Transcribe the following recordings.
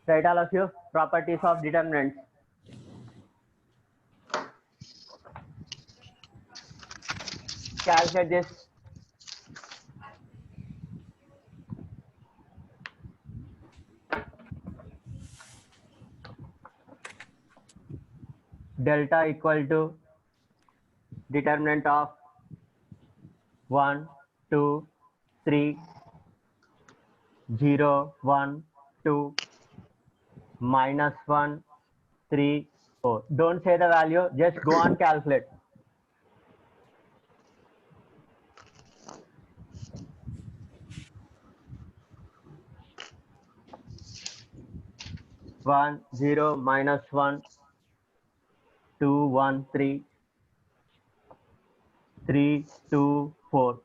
Write all of you properties of determinants. Calculate this. Delta equal to determinant of 1, 2, 3, 0, 1, 2, minus 1, 3, 4. Don't say the value, just go on calculate. One, 0, minus 1, 2, 1, 3, 3, 2, 4.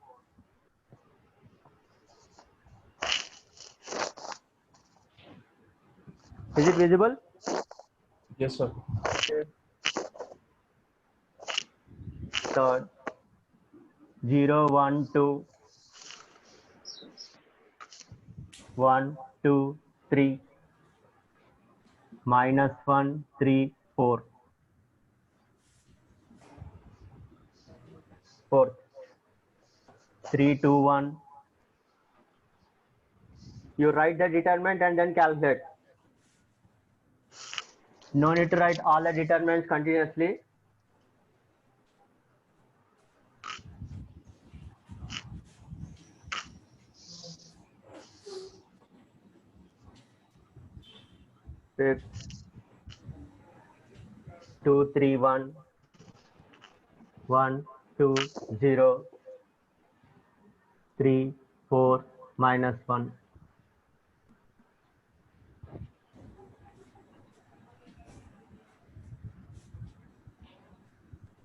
Is it visible? Yes, sir. Third, 0, 1, 2, 1, 2, 3, minus 1, 3, 4. Fourth, 3, 2, 1. You write the determinant and then calculate. No need to write all the determinants continuously. Fifth, 2, 3, 1, 1, 2, 0, 3, 4, minus 1.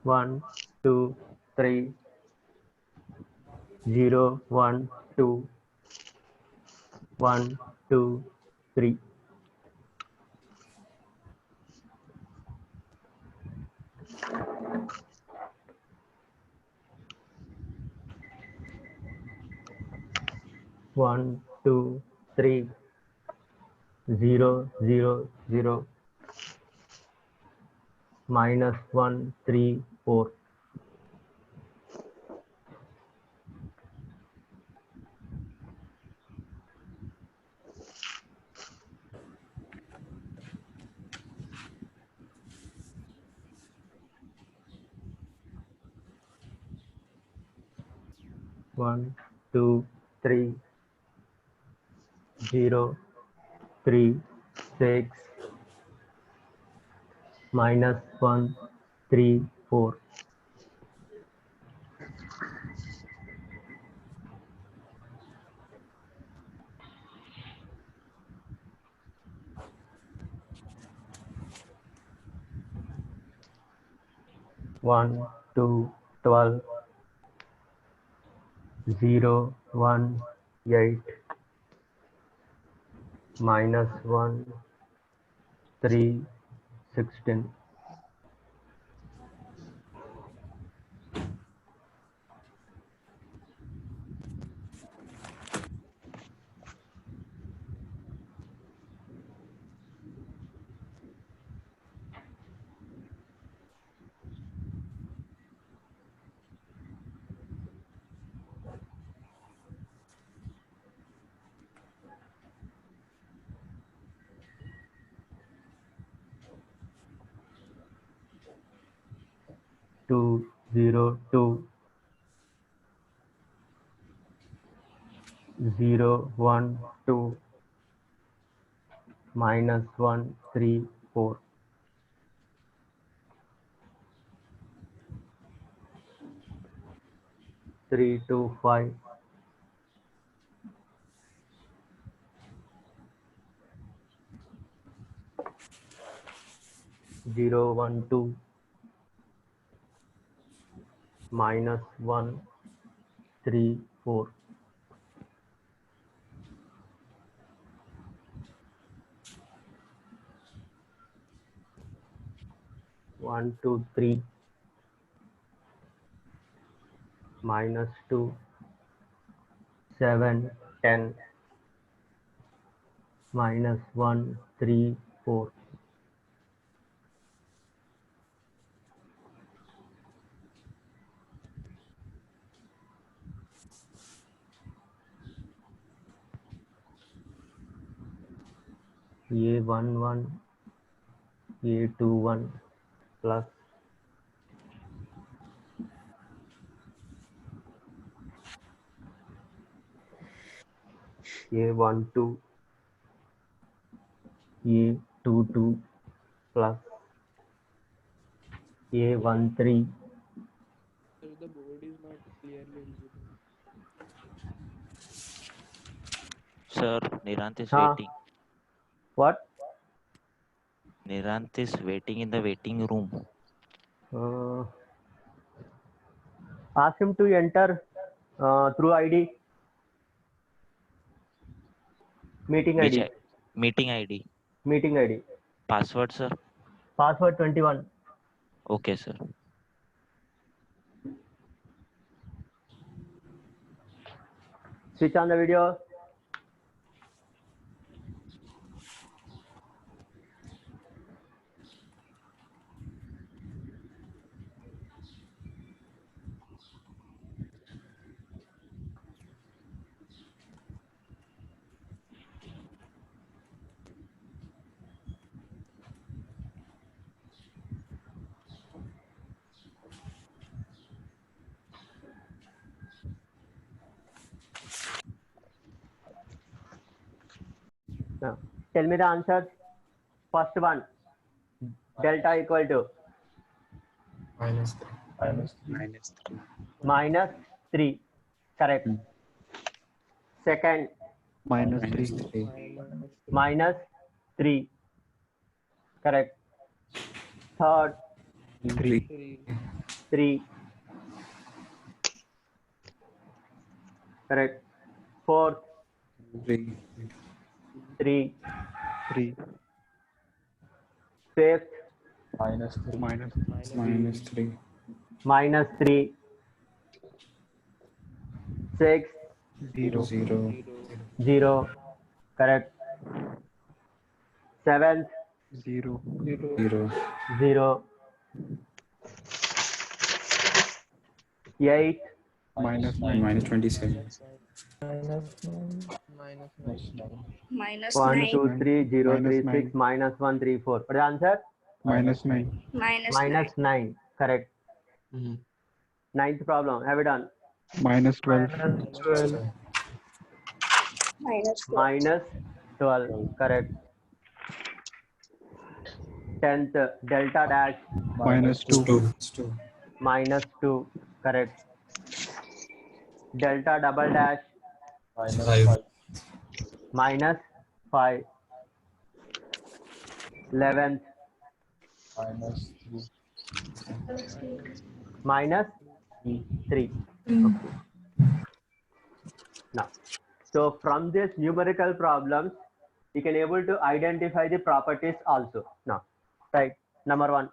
One, 2, 3, 0, 1, 2, 1, 2, 3. One, 2, 3, 0, 0, 0, minus 1, 3, 4. One, 2, 3, 0, 3, 6, minus 1, 3, 4. One, 2, 12, 0, 1, 8, minus 1, 3, 16. Two, 0, 2, 0, 1, 2, minus 1, 3, 4. Three, 2, 5. 0, 1, 2, minus 1, 3, 4. 1, 2, 3, minus 2, 7, 10, minus 1, 3, 4. A11, A21 plus A12, A22 plus A13. Sir, the board is not clearly visible. Sir, Nirant is Huh? waiting. What? Nirant is waiting in the waiting room. Ask him to enter through ID, meeting Which ID, meeting ID? meeting ID. Password, sir? Password 21. Okay, sir. Switch on the video. Now, tell me the answers. First one, delta equal to Minus 3. minus 3. Correct. Second, minus Minus 3. 3. minus 3. Correct. Third, 3. 3. Correct. Fourth, 3. 3. 3. Fifth, Minus 3. Minus 3. minus 3. Sixth, 0. 0. Correct. Seventh, 0. 0. Eighth, Minus 9. Minus 27. minus 1, 9, 2, 3, 0, Minus 3, 6, nine. minus 1, 3, 4. What is the answer? Minus 9. minus Minus 9. Correct. Ninth problem. Have it done. Minus 12. minus 12, Minus 12. Correct. 10th, delta dash Minus 2. minus 2. Correct. Delta double dash minus 5. 11th, minus 3. Okay. Now, so from this numerical problems, you can able to identify the properties also. Now, right, number 1.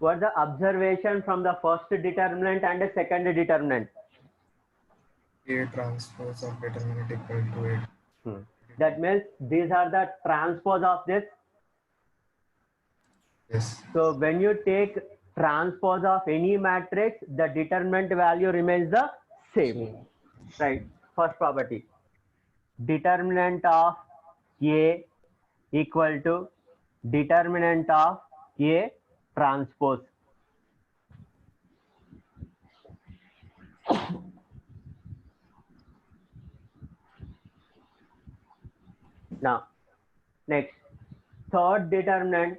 What's the observation from the first determinant and the second determinant? A transpose of determinant equal to 8. That means these are the transpose of this. Yes. So when you take transpose of any matrix, the determinant value remains the same. Right. First property. Determinant of A equal to determinant of A transpose. Now, next, third determinant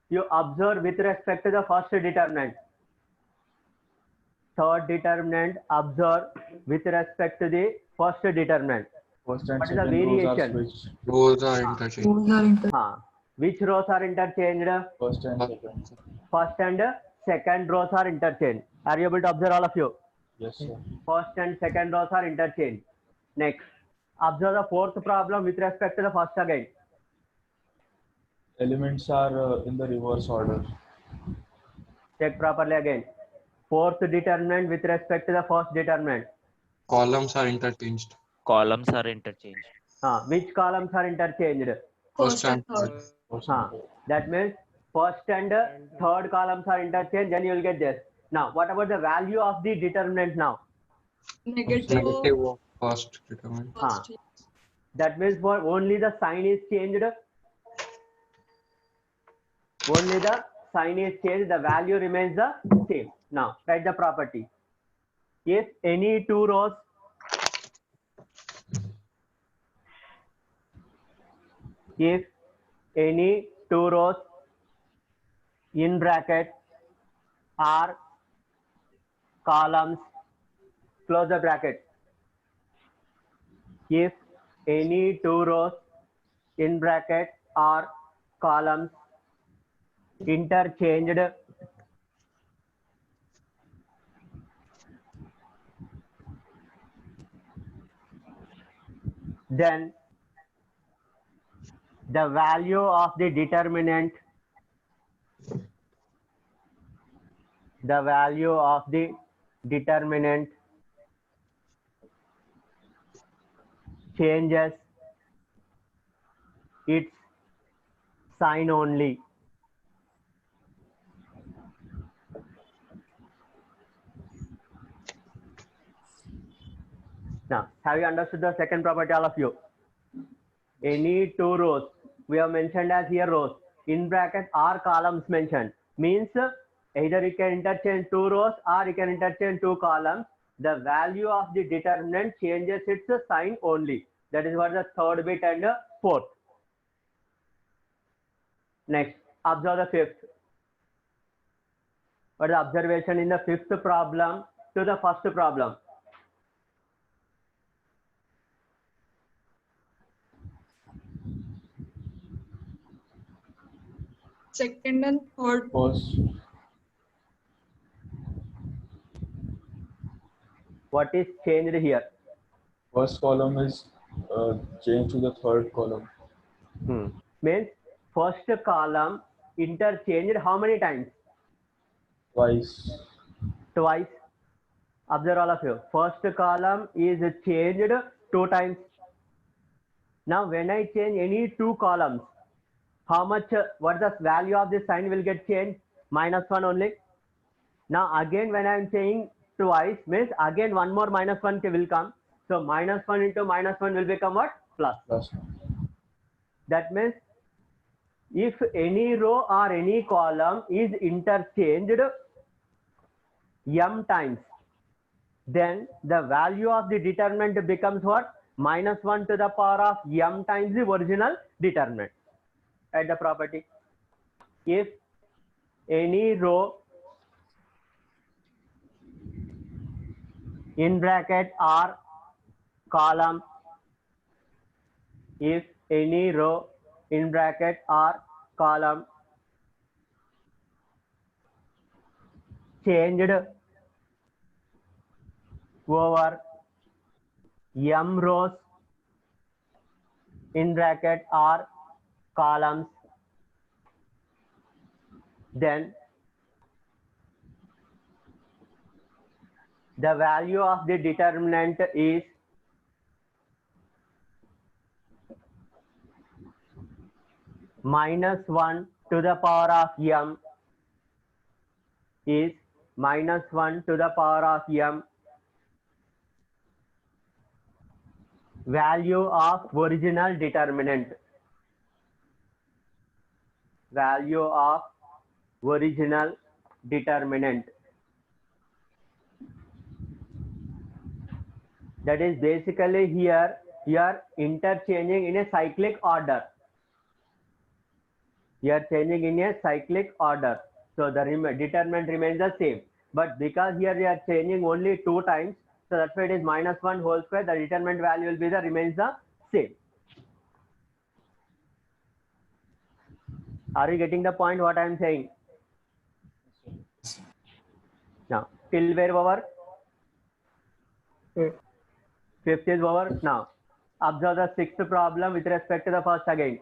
you observe with respect to the first determinant. Third determinant observe with respect to the first determinant. First and What is the second rows are variation? switched. Rows are interchanged. Which rows are interchanged? First and second. First and second rows are interchanged. Are you able to observe, all of you? Yes, sir. First and second rows are interchanged. Next, observe the fourth problem with respect to the first again. Elements are in the reverse order. Check properly again. Fourth determinant with respect to the first determinant. Columns are interchanged. Columns are interchanged. Which columns are interchanged? First and third. That means first and third columns are interchanged, then you will get this. Now, what about the value of the determinant now? Negative of first determinant. That means for only the sign is changed. Only the sign is changed, the value remains the same. Now, write the property. If any two rows in bracket are columns, close the bracket. If any two rows in bracket are columns interchanged, then the value of the determinant changes its sign only. Now, have you understood the second property, all of you? Any two rows, we have mentioned as here rows, in bracket are columns mentioned, means either you can interchange two rows or you can interchange two columns. The value of the determinant changes its sign only. That is what the third bit and fourth. Next, observe the fifth. What is the observation in the fifth problem to the first problem? Second and third. What is changed here? First column is changed to the third column. Means first column interchanged how many times? Twice. Twice. Observe all of you. First column is changed 2 times. Now when I change any two columns, how much, what the value of this sign will get changed? -1 only. Now again when I am saying twice, means again one more -1 will come. So -1 into -1 will become what? Plus. That means if any row or any column is interchanged m times, then the value of the determinant becomes what? -1 to the power of m times the original determinant. At the property, if any row in bracket are column, if any row in bracket are column changed over m rows in bracket are columns, then the value of the determinant is -1 to the power of m is -1 to the power of m value of original determinant. Value of original determinant. That is basically here you are interchanging in a cyclic order. You are changing in a cyclic order. So the determinant remains the same. But because here we are changing only 2 times, so that's why it is -1 whole square. The determinant value will be remains the same. Are you getting the point what I am saying? Now, till where over? Fifth is over. Now, observe the sixth problem with respect to the first again.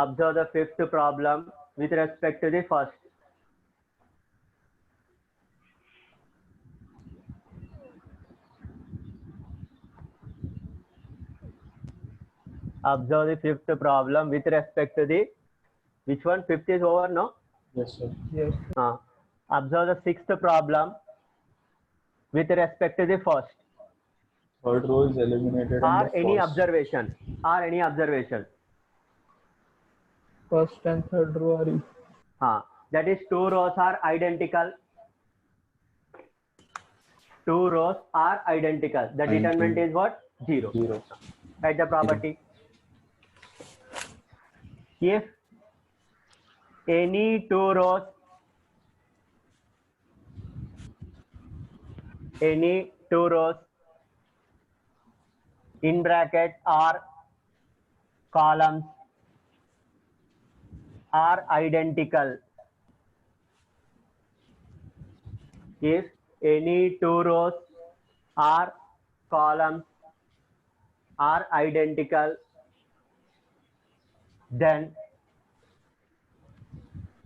Observe the fifth problem with respect to the first. Observe the fifth problem with respect to the, which one? Fifth is over, no? Yes, sir. Yes. Observe the sixth problem with respect to the first. Third row is eliminated and Or the any first. observation. Or any observation. First and third row are equal. That is, two rows are identical. Two rows are identical. The determinant is what? 0. 0. Write the property. If any two rows in bracket or columns are identical, if any two rows or columns are identical, then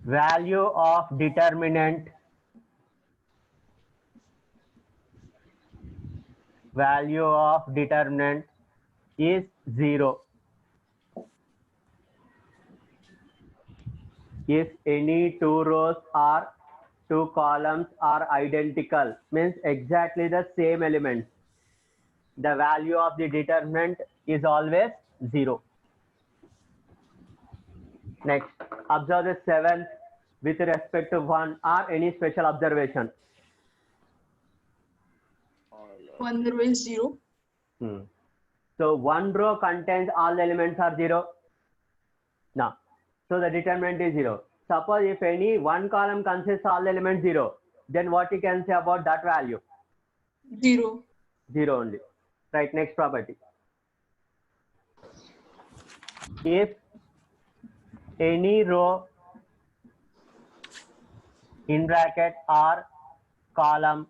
value of determinant is 0. If any two rows or two columns are identical, means exactly the same elements, the value of the determinant is always 0. Next, observe the seventh with respect to 1 or any special observation. One row is 0. So one row contains all the elements are 0. No. So the determinant is 0. Suppose if any one column consists all the elements 0, then what you can say about that value? 0. 0 only. Right, next property. If any row in bracket or column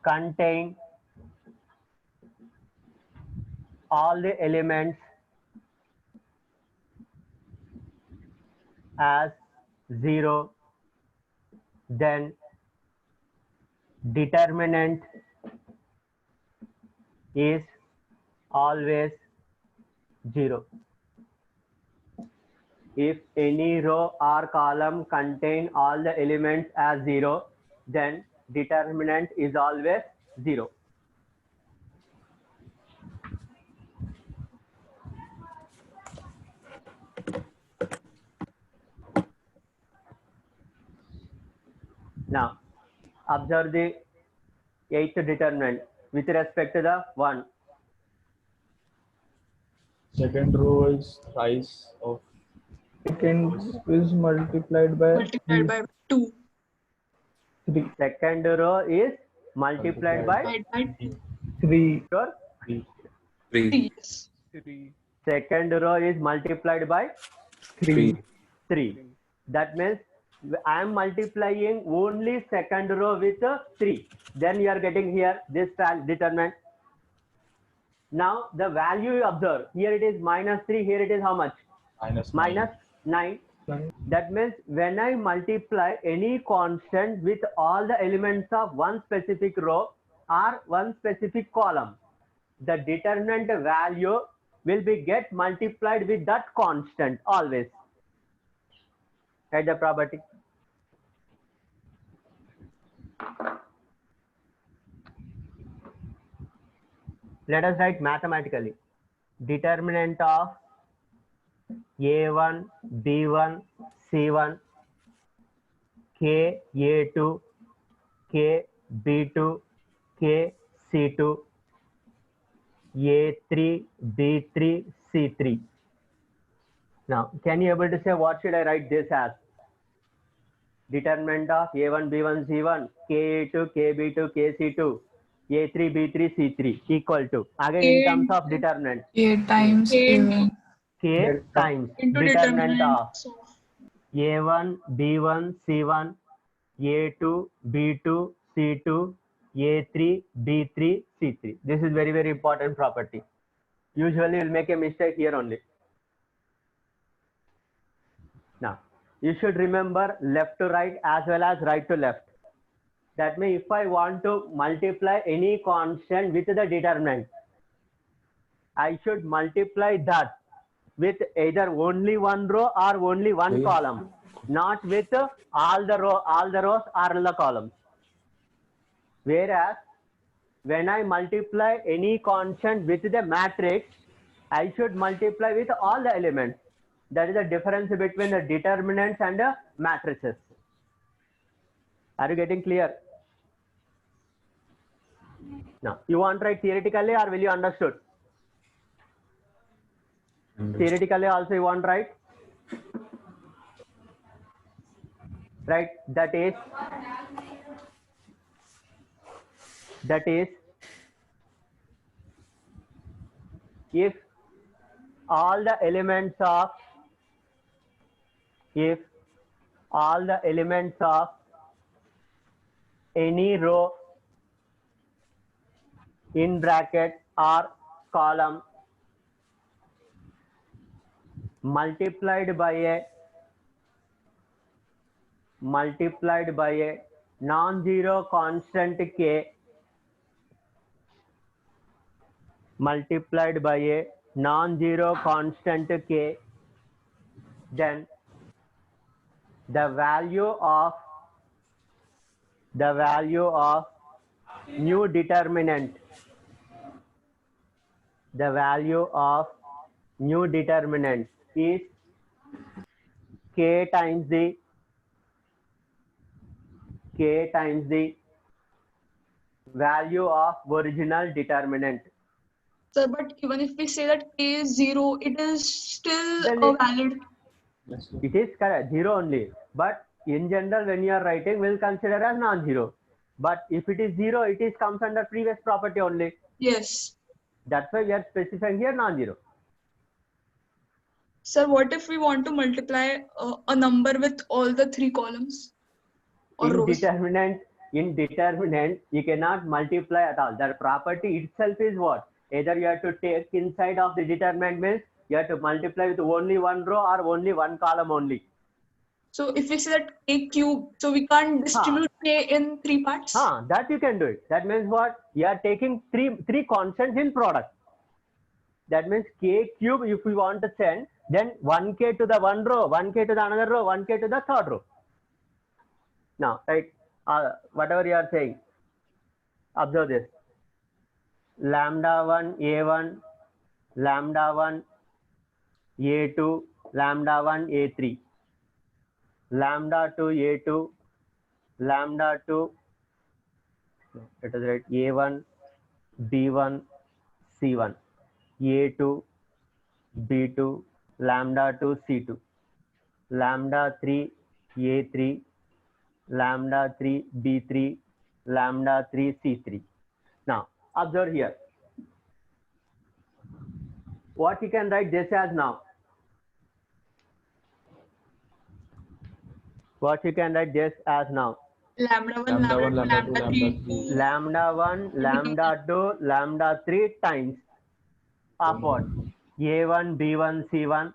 contain all the elements as 0, then determinant is always 0. If any row or column contain all the elements as 0, then determinant is always 0. Now, observe the eighth determinant with respect to the 1. Second row is thrice of Second is multiplied by Multiplied by 2. 3. Second row is multiplied by Multiplied by 2. 3. sure. 3. 3. 3. Second row is multiplied by 3. 3. That means I am multiplying only second row with 3. Then you are getting here this determinant. Now the value you observe, here it is -3, here it is how much? minus -9. 9. That means when I multiply any constant with all the elements of one specific row or one specific column, the determinant value will be get multiplied with that constant always. Write the property. Let us write mathematically. Determinant of A1, B1, C1, K A2, K B2, K C2, A3, B3, C3. Now, can you able to say what should I write this as? Determinant of A1, B1, C1, K A2, K B2, K C2, A3, B3, C3 equal to, again in terms of determinant, A times A1. K times Into determinant of determinant of A1, B1, C1, A2, B2, C2, A3, B3, C3. This is very, very important property. Usually you'll make a mistake here only. Now, you should remember left to right as well as right to left. That means if I want to multiply any constant with the determinant, I should multiply that with either only one row or only one Okay. column, not with all the rows or all the columns. Whereas when I multiply any constant with the matrix, I should multiply with all the elements. That is the difference between the determinants and the matrices. Are you getting clear? Now, you want to write theoretically or will you understood? Theoretically also you want to write? Right, that is if all the elements of any row in bracket or column multiplied by a non-zero constant k, multiplied by a non-zero constant k, then the value of new determinant, is k times the value of original determinant. Sir, but even if we say that k is 0, it is still Then a valid. Yes, sir. It is correct, 0 only. But in general, when you are writing, we'll consider as non-zero. But if it is 0, it comes under previous property only. Yes. That's why we are specifying here non-zero. Sir, what if we want to multiply a number with all the 3 columns or In rows? determinant, you cannot multiply at all. The property itself is what? Either you have to take inside of the determinant means you have to multiply with only one row or only one column only. So if we say that k cube, so we can't distribute k in 3 parts? That you can do it. That means what? You are taking three constants in product. That means k cube, if we want to send, then 1k to the one row, 1k to the another row, 1k to the third row. Now, right, whatever you are saying, observe this. Lambda 1 a1, lambda 1 a2, lambda 1 a3, lambda 2 a2, lambda 2, it is right, a1, b1, c1, a2, b2, lambda 2 c2, lambda 3 a3, lambda 3 b3, lambda 3 c3. Now observe here what you can write this as now. What you can write this as now. Lambda 1, Lambda lambda 2, 1, lambda 2, lambda 3. Lambda 1, lambda 2, lambda 3 times of what? A1, B1, C1,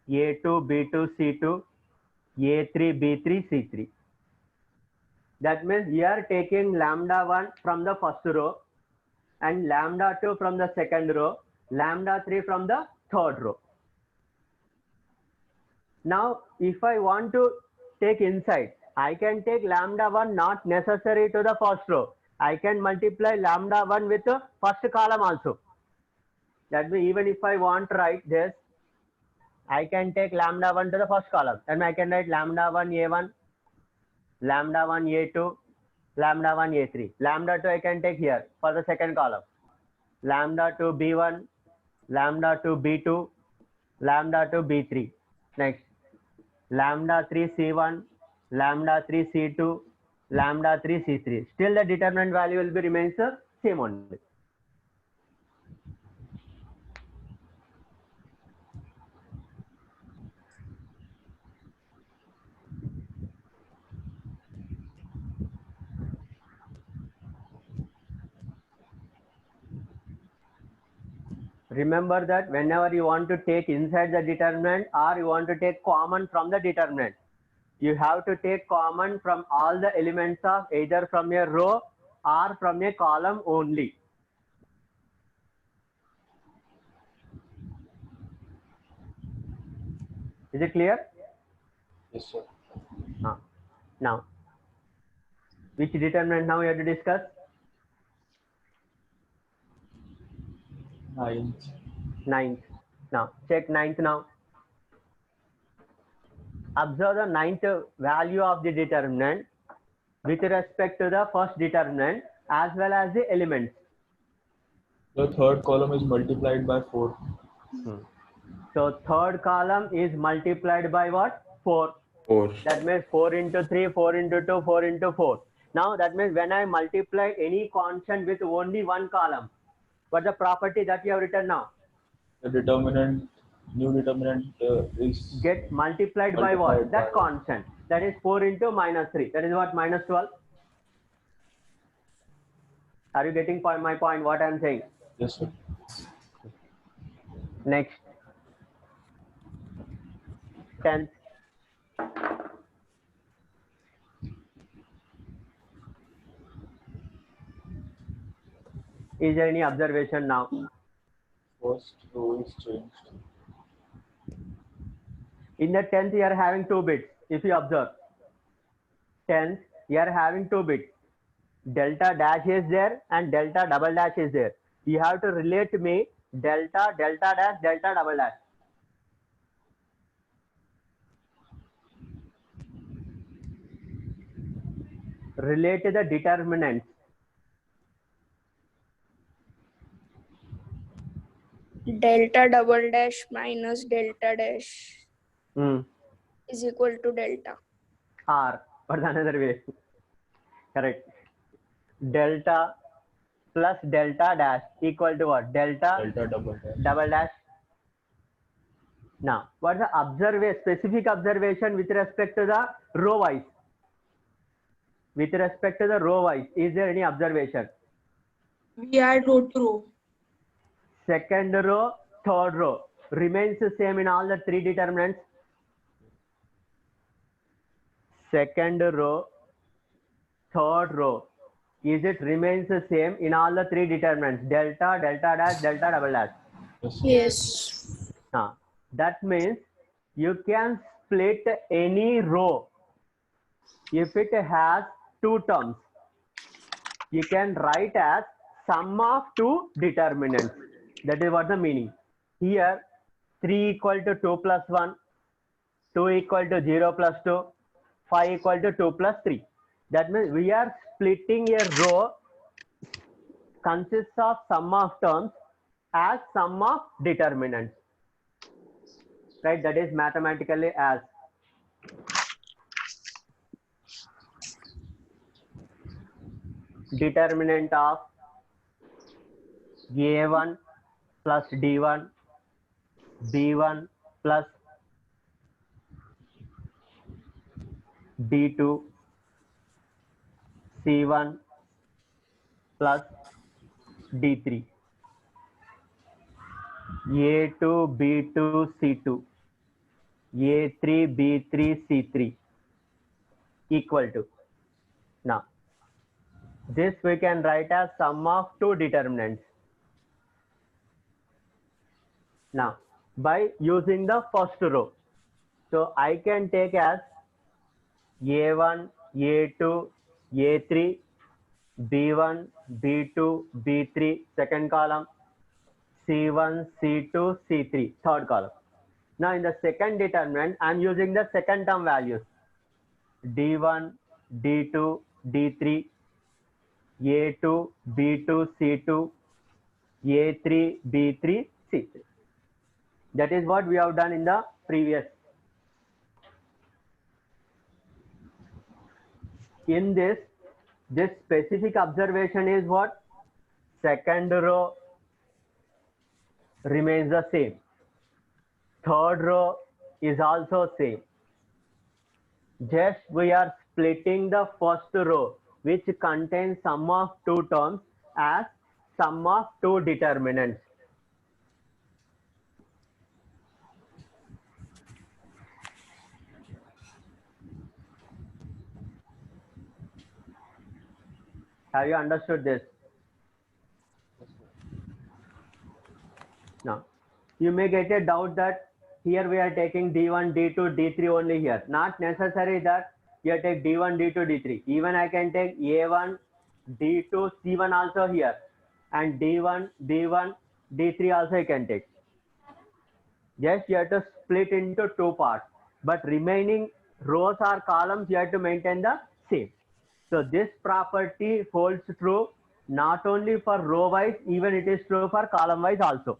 A2, B2, C2, A3, B3, C3. That means we are taking lambda 1 from the first row and lambda 2 from the second row, lambda 3 from the third row. Now, if I want to take inside, I can take lambda 1 not necessary to the first row. I can multiply lambda 1 with the first column also. That means even if I want to write this, I can take lambda 1 to the first column. And I can write lambda 1 a1, lambda 1 a2, lambda 1 a3. Lambda 2 I can take here for the second column. Lambda 2 b1, lambda 2 b2, lambda 2 b3. Next, lambda 3 c1, lambda 3 c2, lambda 3 c3. Still the determinant value will be remains the same only. Remember that whenever you want to take inside the determinant or you want to take common from the determinant, you have to take common from all the elements of either from a row or from a column only. Is it clear? Yes, sir. Now, which determinant now we have to discuss? Ninth. Ninth. Now, check ninth now. Observe the ninth value of the determinant with respect to the first determinant as well as the elements. The third column is multiplied by 4. So third column is multiplied by what? 4. 4. That means 4 into 3, 4 into 2, 4 into 4. Now that means when I multiply any constant with only one column, what's the property that you have written now? The determinant, new determinant is Get multiplied by what? Multiplied That by- constant. That is 4 into minus 3. That is what? Minus 12. Are you getting my point? What I am saying? yes, sir. Next. 10th. Is there any observation now? First row is changed. In the 10th, you are having 2 bits. If you observe, 10th, you are having 2 bits. Delta dash is there and delta double dash is there. You have to relate me delta, delta dash, delta double dash. Relate the determinants. Delta double dash minus delta dash Hmm. is equal to delta. R. What's another way? Correct. Delta plus delta dash equal to what? Delta Delta double dash. double dash. Now, what's the specific observation with respect to the row wise? With respect to the row wise, is there any observation? We add row to row. Second row, third row remains the same in all the 3 determinants. Second row, third row, is it remains the same in all the 3 determinants? Delta, delta dash, delta double dash. Yes, sir. Yes. That means you can split any row if it has 2 terms. You can write as sum of 2 determinants. That is what the meaning. Here 3 equal to 2 plus 1, 2 equal to 0 plus 2, 5 equal to 2 plus 3. That means we are splitting a row consists of sum of terms as sum of determinants. Right? That is mathematically as determinant of A1 plus D1, B1 plus D2, C1 plus D3, A2, B2, C2, A3, B3, C3 equal to. Now, this we can write as sum of 2 determinants. Now, by using the first row, so I can take as A1, A2, A3, B1, B2, B3, second column, C1, C2, C3, third column. Now, in the second determinant, I am using the second term values D1, D2, D3, A2, B2, C2, A3, B3, C3. That is what we have done in the previous. In this specific observation is what? Second row remains the same. Third row is also same. Just we are splitting the first row, which contains sum of 2 terms, as sum of 2 determinants. Have you understood this? Now, you may get a doubt that here we are taking D1, D2, D3 only here. Not necessary that you take D1, D2, D3. Even I can take A1, D2, C1 also here. And D1, D1, D3 also you can take. Just you have to split into two parts. But remaining rows or columns, you have to maintain the same. So this property holds true not only for row wise, even it is true for column wise also.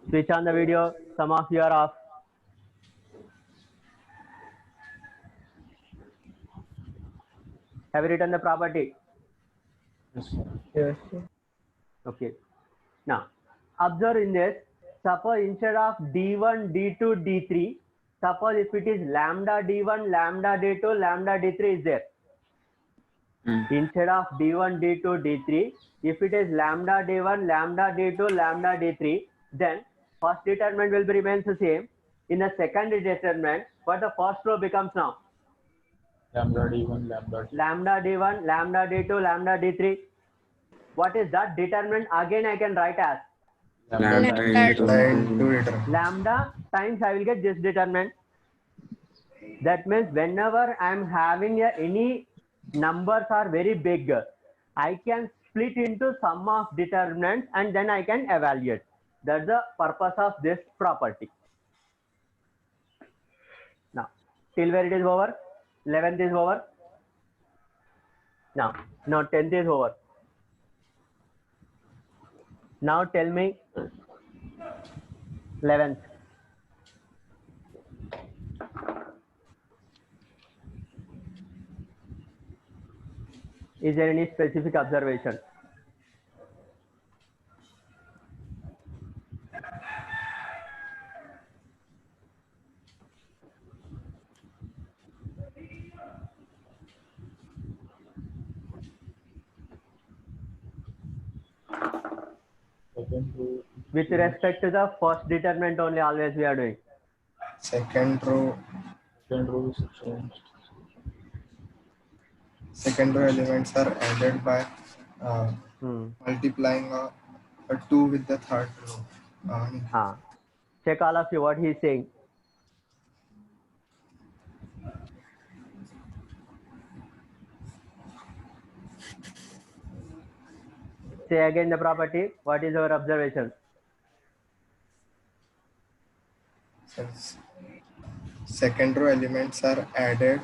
Switch on the video, some of you are off. Have you written the property? Yes. Okay. Now, observe in this, suppose instead of D1, D2, D3, suppose if it is lambda D1, lambda D2, lambda D3 is there. Instead of D1, D2, D3, if it is lambda D1, lambda D2, lambda D3, then first determinant will be remains the same. In the second determinant, what the first row becomes now? Lambda D1, lambda D2. Lambda D1, lambda D2, lambda D3. What is that determinant? Again, I can write as Lambda Lambda lambda times I will get this determinant. That means whenever I am having any numbers are very big, I can split into sum of determinants and then I can evaluate. That's the purpose of this property. Now, till where it is over? 11th is over. Now 10th is over. Now tell me 11th. Is there any specific observation? Second row. With respect to the first determinant only, always we are doing. Second row Is changed. second row elements are added by multiplying a 2 with the third row. Check all of you what he is saying. Say again the property. What is our observation? Second row elements are added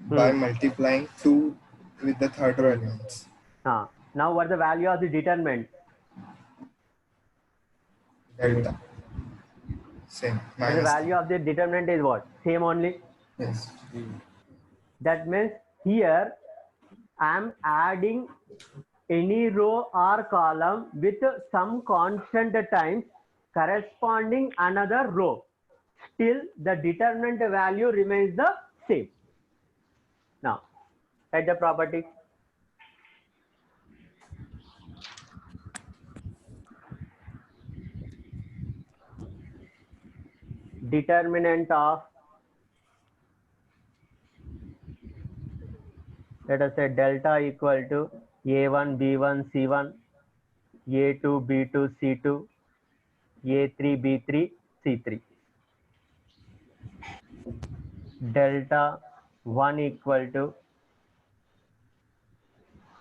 by multiplying 2 with the third row elements. Now what is the value of the determinant? Delta. Same. And the Minus. value of the determinant is what? Same only. Yes. That means here I am adding any row or column with some constant times corresponding another row. Still the determinant value remains the same. Now, write the property. Determinant of, let us say delta equal to A1, B1, C1, A2, B2, C2, A3, B3, C3. Delta 1 equal to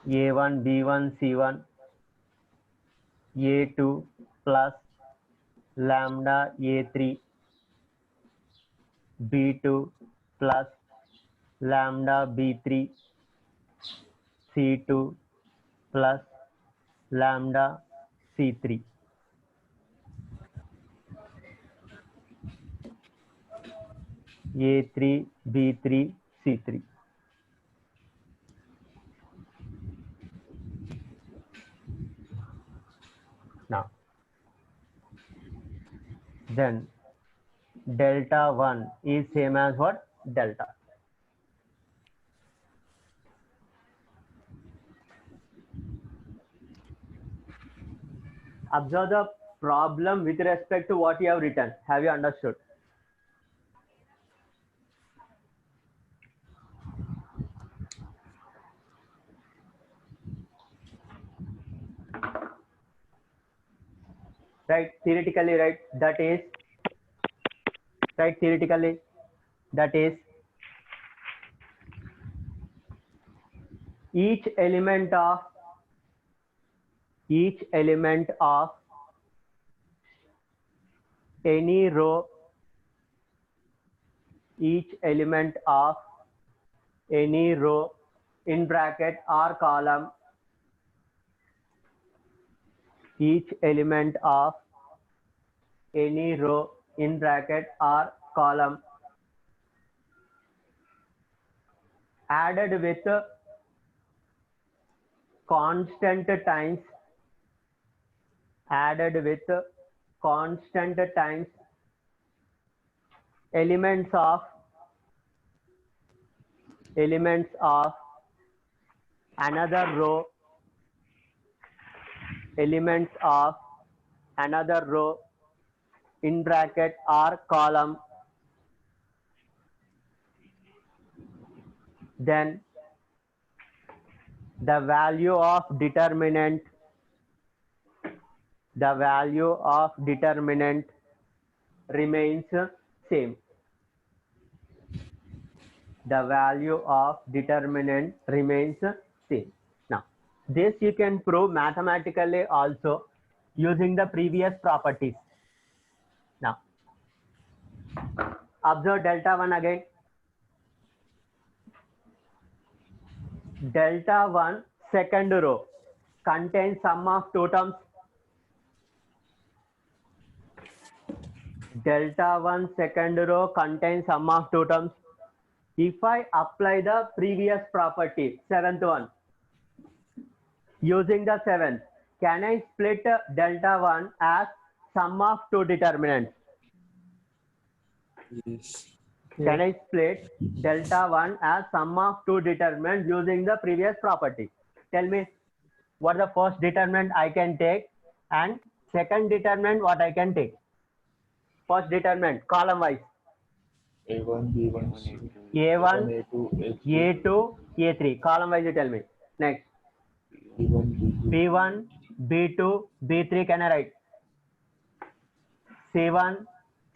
A1, B1, C1, A2 plus lambda A3, B2 plus lambda B3, C2 plus lambda C3. A3, B3, C3. Now, then delta 1 is same as what? Delta. Observe the problem with respect to what you have written. Have you understood? right? Theoretically, right? That is, right? Theoretically, that is each element of any row, each element of any row in bracket or column, each element of any row in bracket or column added with constant times elements of another row in bracket or column, then the value of determinant remains same. The value of determinant remains same. Now, this you can prove mathematically also using the previous properties. Now, observe delta 1 again. Delta 1 second row contains sum of two terms. Delta 1 second row contains sum of two terms. If I apply the previous property, seventh one, using the seventh, can I split delta 1 as sum of two determinants? Yes. Can I split delta 1 as sum of two determinants using the previous property? Tell me what the first determinant I can take and second determinant what I can take. First determinant, column wise. A1, B1, C. A1, A2, A2, A3. Column wise you tell me. Next. B1, B2. B1, B2, B3 can I write? C1,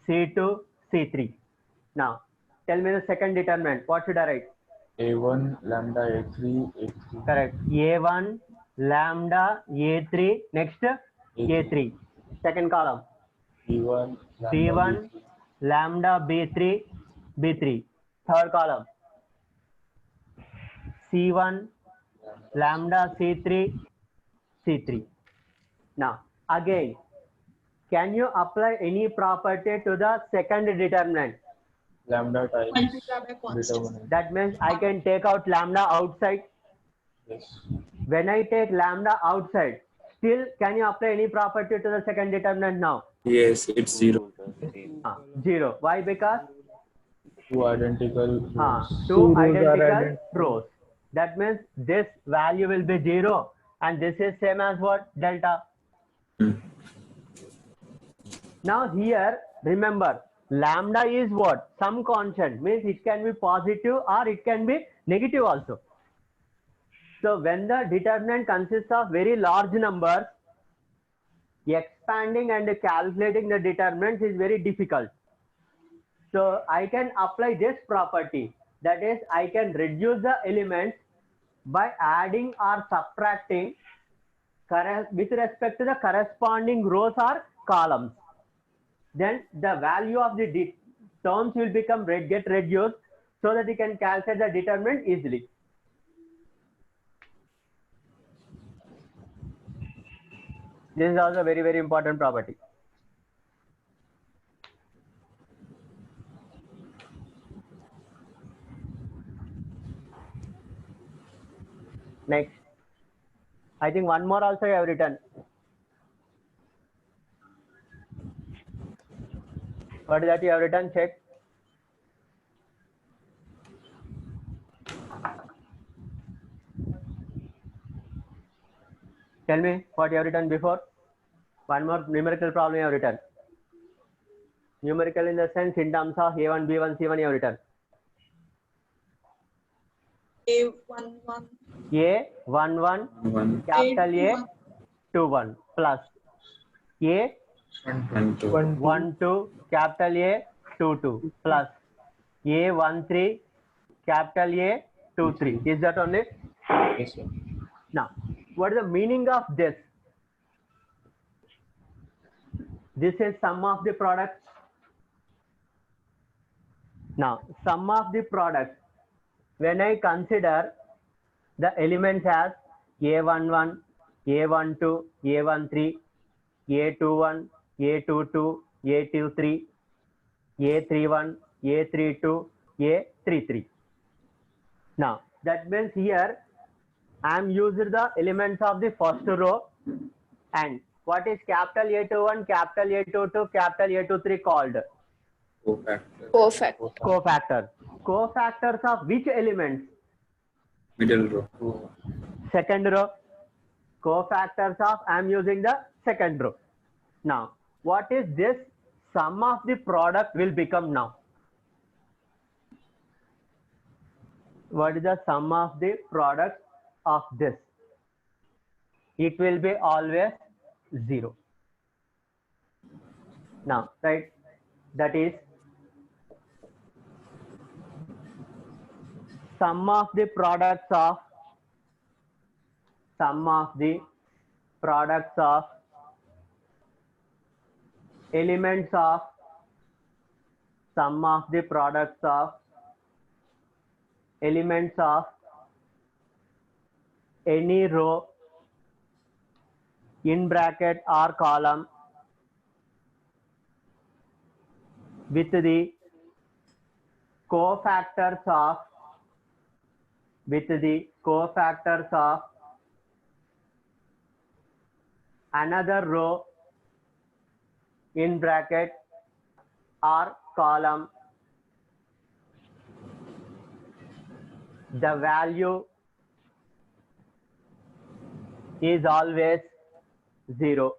C2, C3. Now, tell me the second determinant. What should I write? A1, lambda, A3, A3. Correct. A1, lambda, A3. Next, A3. Second column. B1, lambda, B1, B3. lambda, B3, B3. Third column. C1, lambda, C3, C3. Now, again, can you apply any property to the second determinant? Lambda times Multiply by constant. determinant. That means I can take out lambda outside. Yes. When I take lambda outside, still can you apply any property to the second determinant now? Yes, it's 0. 0. Why? Because Two identical rows. two identical rows. That means this value will be 0 and this is same as what? Delta. Now here, remember, lambda is what? Some constant, means it can be positive or it can be negative also. So when the determinant consists of very large numbers, expanding and calculating the determinants is very difficult. So I can apply this property, that is I can reduce the elements by adding or subtracting with respect to the corresponding rows or columns. Then the value of the terms will get reduced so that you can calculate the determinant easily. This is also a very, very important property. Next, I think one more also I have written. What is that you have written? Check. Tell me what you have written before. One more numerical problem you have written. Numerical in the sense in terms of A1, B1, C1 you have written. A11. A11, capital A21 plus A 1 2 1 2 capital A 2 2 plus A 1 3 capital A 2 3. Is that only? Yes, sir. Now, what is the meaning of this? This is sum of the products. Now, sum of the products, when I consider the elements as A11, A12, A13, A21, A22, A23, A31, A32, A33. Now, that means here I am using the elements of the first row, and what is capital A21, capital A22, capital A23 called? Cofactor. Cofactors. Cofactors of which elements? Middle row. Second row. Cofactors of, I am using the second row. Now, what is this? Sum of the product will become now. What is the sum of the product of this? It will be always 0. Now, right? That is sum of the products of elements of sum of the products of elements of any row in bracket or column with the cofactors of another row in bracket or column. The value is always 0.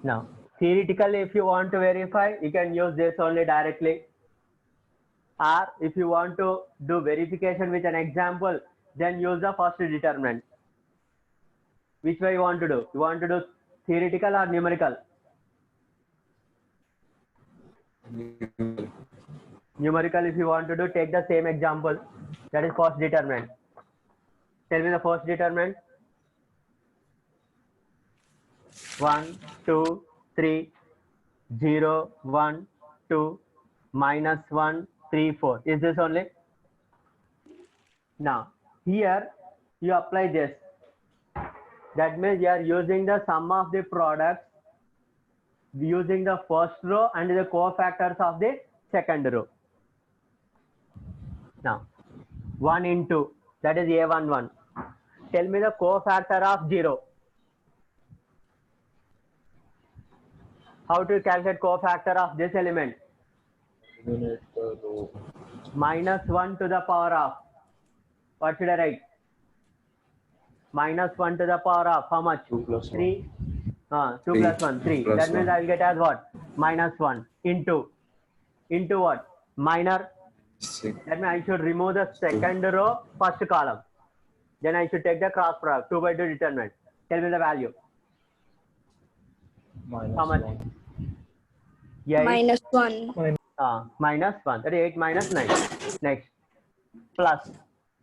Now, theoretically, if you want to verify, you can use this only directly. Or if you want to do verification with an example, then use the first determinant. Which way you want to do? You want to do theoretical or numerical? Numerical, if you want to do, take the same example. That is first determinant. Tell me the first determinant. 1, 2, 3, 0, 1, 2, minus 1, 3, 4. Is this only? Now, here you apply this. That means you are using the sum of the products using the first row and the cofactors of the second row. Now, 1 into, that is A11. Tell me the cofactor of 0. How to calculate cofactor of this element? Eliminate the row. Minus 1 to the power of, what should I write? Minus 1 to the power of how much? 2 plus 1. 3. 2 plus 1, 3. Plus That means 1. I will get as what? Minus 1 into what? Minor. 6. That means I should remove the second row, first column. Then I should take the cross product, 2 by 2 determinant. Tell me the value. Minus How much? 1. 8. Minus 1. Minus 1. That is 8 minus 9. Next. Plus.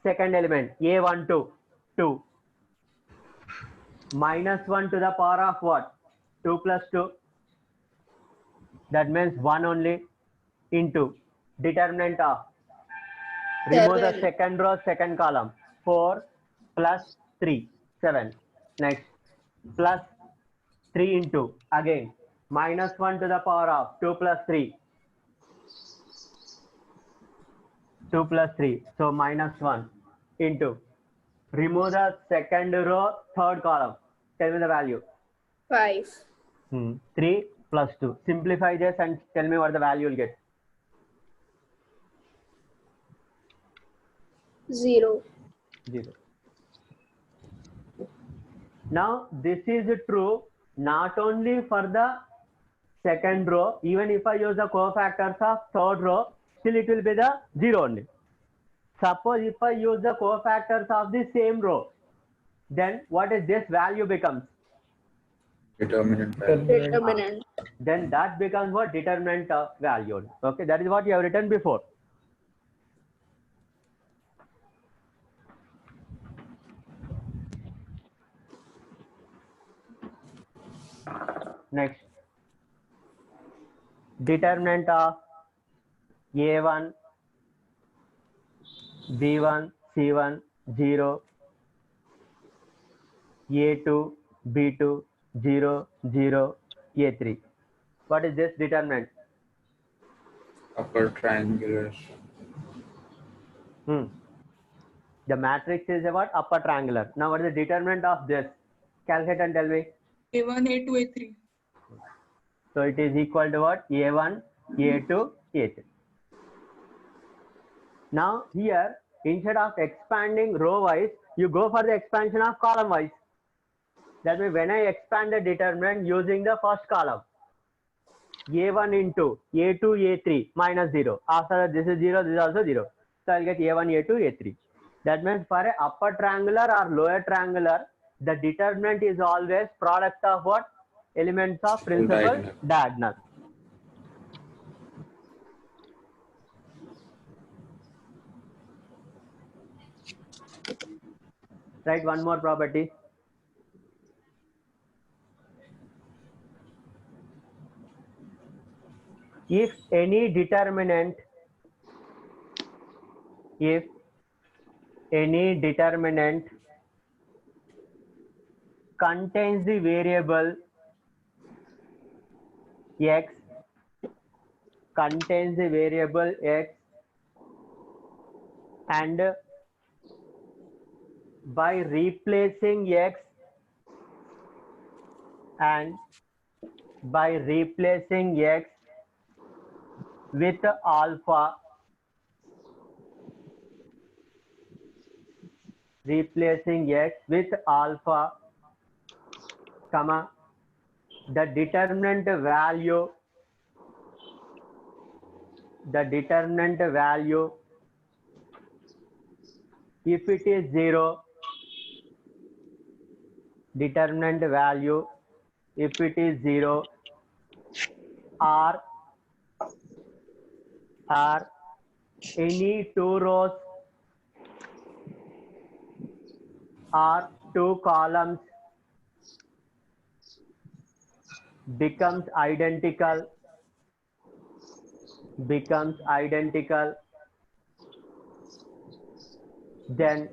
Second element. A12. 2. Minus 1 to the power of what? 2 plus 2. That means 1 only into determinant of. Remove the 7. second row, second column. 4 plus 3. 7. Next. Plus 3 into, again, minus 1 to the power of 2 plus 3. 2 plus 3. So minus 1 into. Remove the second row, third column. Tell me the value. 5. 3 plus 2. Simplify this and tell me what the value will get. 0. 0. Now, this is true not only for the second row, even if I use the cofactors of third row, still it will be the 0 only. Suppose if I use the cofactors of the same row, then what is this value becomes? Determinant value. Determinant. Then that becomes what? Determinant value. Okay, that is what you have written before. Next, determinant of A1, B1, C1, 0, A2, B2, 0, 0, A3. What is this determinant? Upper triangular. The matrix is a what? Upper triangular. Now what is the determinant of this? Calculate and tell me. A1, A2, A3. So it is equal to what? A1, A2, A3. Now here, instead of expanding row wise, you go for the expansion of column wise. That means when I expand the determinant using the first column, A1 into A2, A3 minus 0. After that, this is 0, this is also 0. So I'll get A1, A2, A3. That means for a upper triangular or lower triangular, the determinant is always product of what? Elements of principal diagonal. Write one more property. If any determinant contains the variable x, and by replacing x with alpha, comma, the determinant value if it is 0, or any two rows or two columns becomes identical, then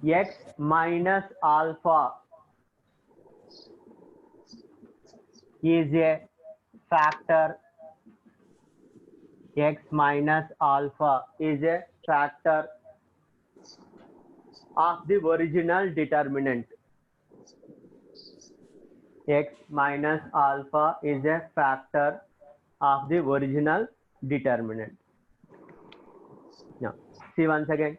x minus alpha is a factor. X minus alpha is a factor of the original determinant. X minus alpha is a factor of the original determinant. Now, see once again.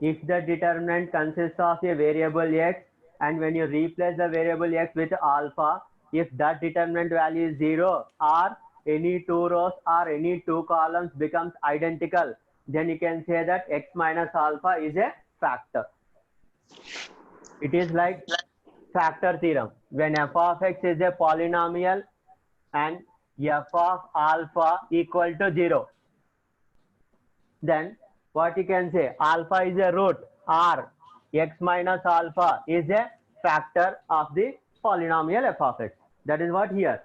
If the determinant consists of a variable x, and when you replace the variable x with alpha, if that determinant value is 0 or any two rows or any two columns becomes identical, then you can say that x minus alpha is a factor. It is like factor theorem. When f of x is a polynomial and f of alpha equal to 0, then what you can say? Alpha is a root, or x minus alpha is a factor of the polynomial f of x. That is what here.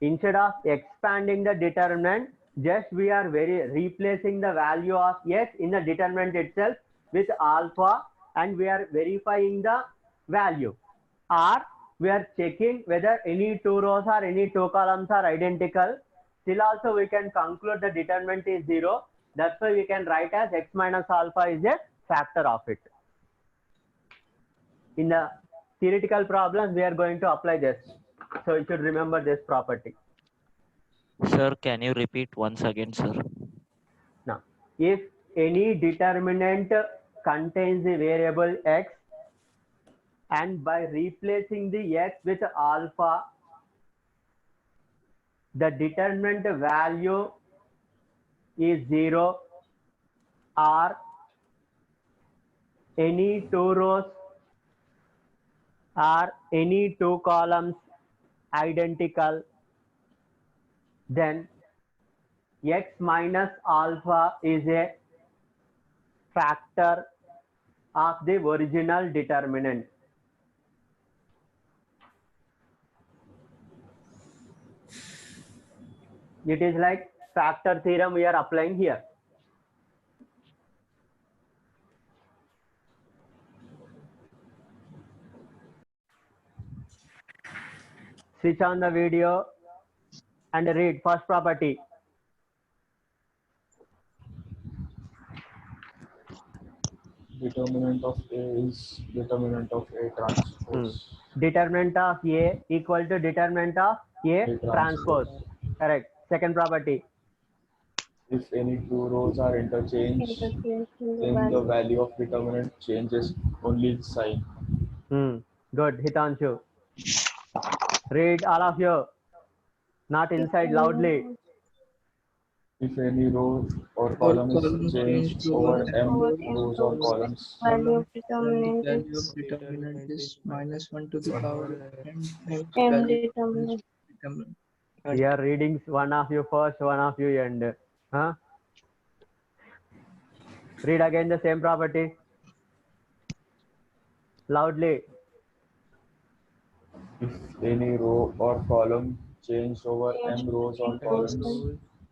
Instead of expanding the determinant, just we are replacing the value of x in the determinant itself with alpha, and we are verifying the value, or we are checking whether any two rows or any two columns are identical. Still also we can conclude the determinant is 0. That's why we can write as x minus alpha is a factor of it. In the theoretical problems, we are going to apply this. So you should remember this property. Sir, can you repeat once again, sir? Now, if any determinant contains the variable x, and by replacing the x with alpha, the determinant value is 0 or any two rows or any two columns identical, then x minus alpha is a factor of the original determinant. It is like factor theorem we are applying here. Switch on the video and read first property. Determinant of A is determinant of A transpose. Determinant of A equal to determinant of A A transpose. Correct. Second property. If any two rows are interchanged, then the value of determinant changes only its sign. Good. Hitanshu. Read all of you. Not inside loudly. If any row or column is changed over m rows or columns, Value of The determinant value is of determinant is minus 1 to the power m times m value determinant. determinant. We are reading one of you first, one of you end. Huh? Read again the same property. Loudly. if any row or column changed over m rows or columns,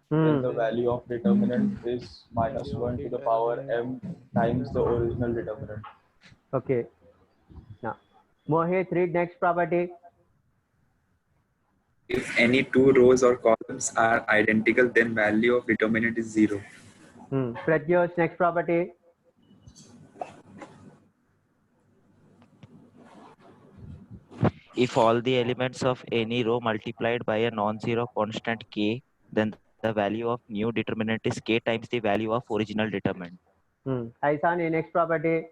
then the value of determinant is minus 1 to the power m times the original determinant. Okay. Now, Mohit, read next property. If any two rows or columns are identical, then value of determinant is 0. Pratyush, next property. If all the elements of any row multiplied by a non-zero constant k, then the value of new determinant is k times the value of original determinant. Aisani, next property.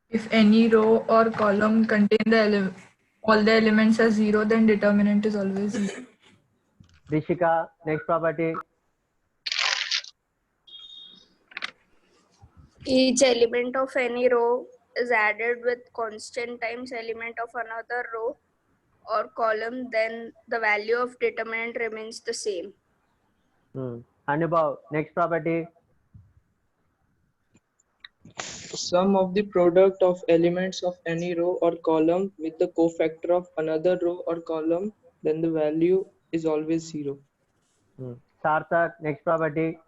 If any row or column contain all the elements as 0, then determinant is always 0. Rishika, next property. Each element of any row is added with constant times element of another row or column, then the value of determinant remains the same. Anubhav, next property. Sum of the product of elements of any row or column with the cofactor of another row or column, then the value is always 0. Sarthak, next property.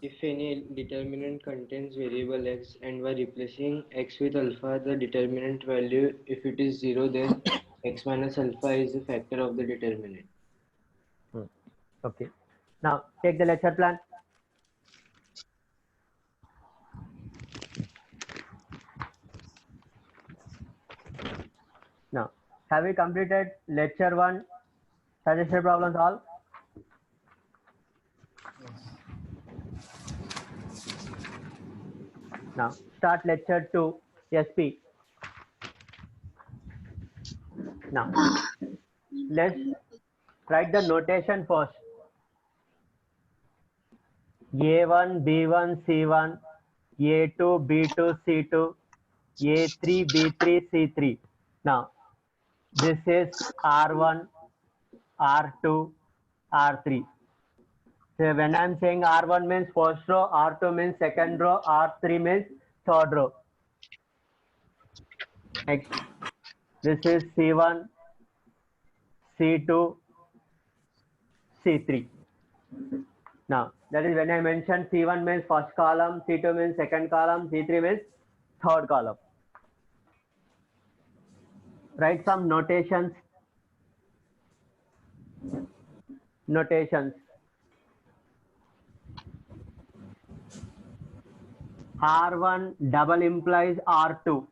If any determinant contains variable x and by replacing x with alpha, the determinant value, if it is 0, then x minus alpha is the factor of the determinant. Okay. Now, take the lecture plan. Now, have we completed lecture 1? Suggested problems all? Now, start lecture 2, SP. Now, let's write the notation first. A1, B1, C1, A2, B2, C2, A3, B3, C3. Now, this is R1, R2, R3. So when I'm saying R1 means first row, R2 means second row, R3 means third row. Next, this is C1, C2, C3. Now, that is when I mentioned C1 means first column, C2 means second column, C3 means third column. Write some notations. Notations. R1 double implies R2.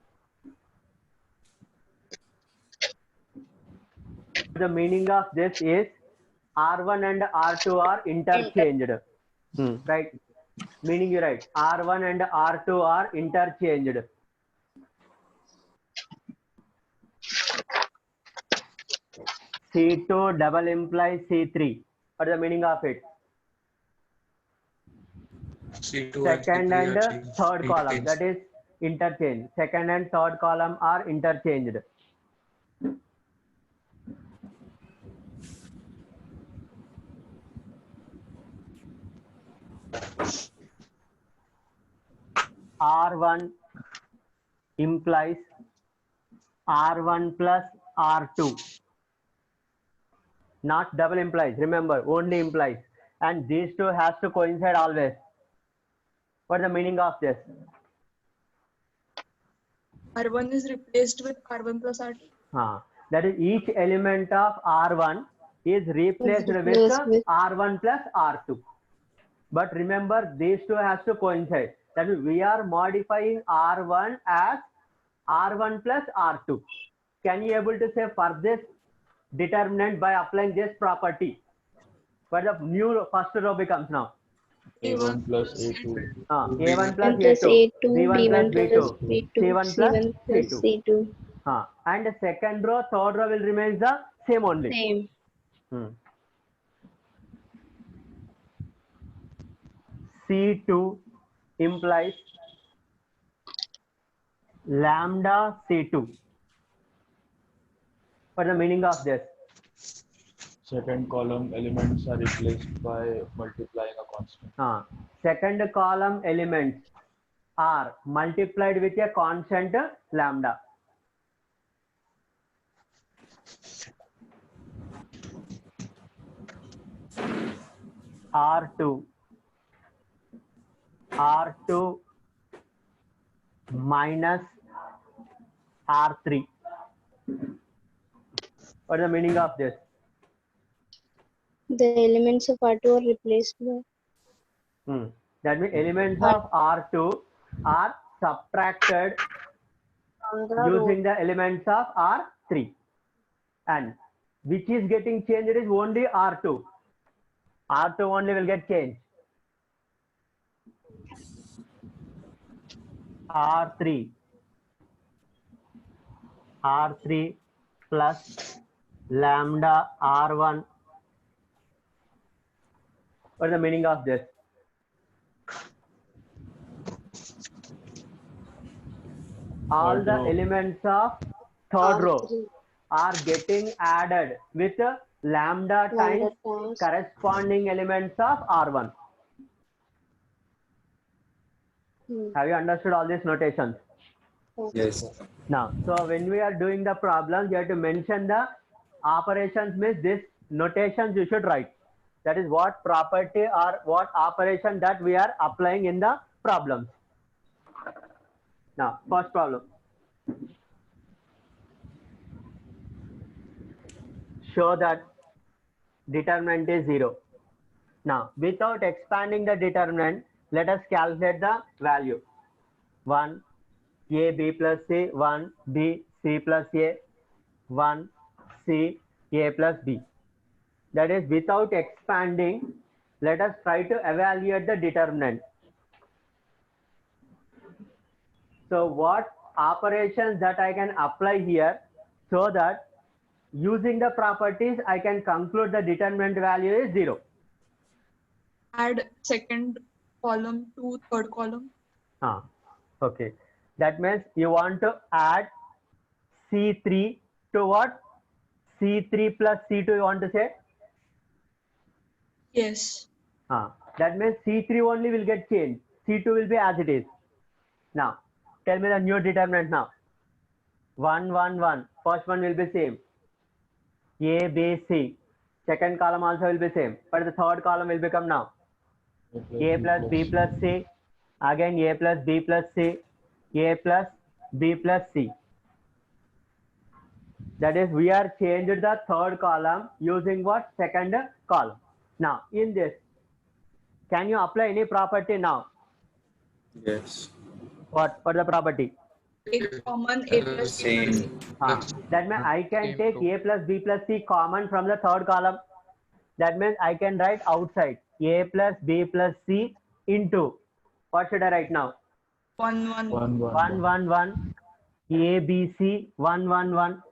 The meaning of this is R1 and R2 are interchanged. Right? Meaning you write R1 and R2 are interchanged. C2 double implies C3. What is the meaning of it? C2 second and are changed. third column, Interchanged. that is interchange. Second and third column are interchanged. R1 implies R1 plus R2. Not double implies, remember, only implies. And these two has to coincide always. What's the meaning of this? R1 is replaced with R1 plus R2. That is, each element of R1 is replaced with R1 plus R2. But remember, these two has to coincide. That is, we are modifying R1 as R1 plus R2. Can you able to say for this determinant by applying this property? But the new first row becomes now A1 plus A2. A1 plus A2, B1 plus B1 B2, plus B2, C1 plus C1 plus C2. C2. And the second row, third row will remain the same only. Same. C2 implies lambda C2. What's the meaning of this? Second column elements are replaced by multiplying a constant. Second column elements are multiplied with a constant lambda. R2 minus R3. What is the meaning of this? The elements of R2 are replaced by. That means elements of R2 are subtracted using the elements of R3. And which is getting changed is only R2. R2 only will get changed. R3 plus lambda R1. What is the meaning of this? All the elements of third row are getting added with lambda times corresponding elements of R1. Have you understood all these notations? Yes. Now, so when we are doing the problems, you have to mention the operations, means this notations you should write. That is what property or what operation that we are applying in the problems. Now, first problem. Show that determinant is 0. Now, without expanding the determinant, let us calculate the value. 1 A B plus C, 1 B C plus A, 1 C A plus B. That is, without expanding, let us try to evaluate the determinant. So what operations that I can apply here, so that using the properties I can conclude the determinant value is 0. Add second column to third column. Okay. That means you want to add C3 to what? C3 plus C2 you want to say? Yes. That means C3 only will get changed. C2 will be as it is. Now, tell me the new determinant now. 1, 1, 1. First one will be same. A, B, C. Second column also will be same. But the third column will become now A plus B plus C. Again A plus B plus C. A plus B plus C. That is, we are changed the third column using what? Second column. Now, in this, can you apply any property now? Yes. What the property? Take common A plus C. Same. That means I can take A plus B plus C common from the third column. That means I can write outside A plus B plus C into, what should I write now? 1, 1, 1, 1, 1, 1, 1. A, B, C, 1, 1, 1.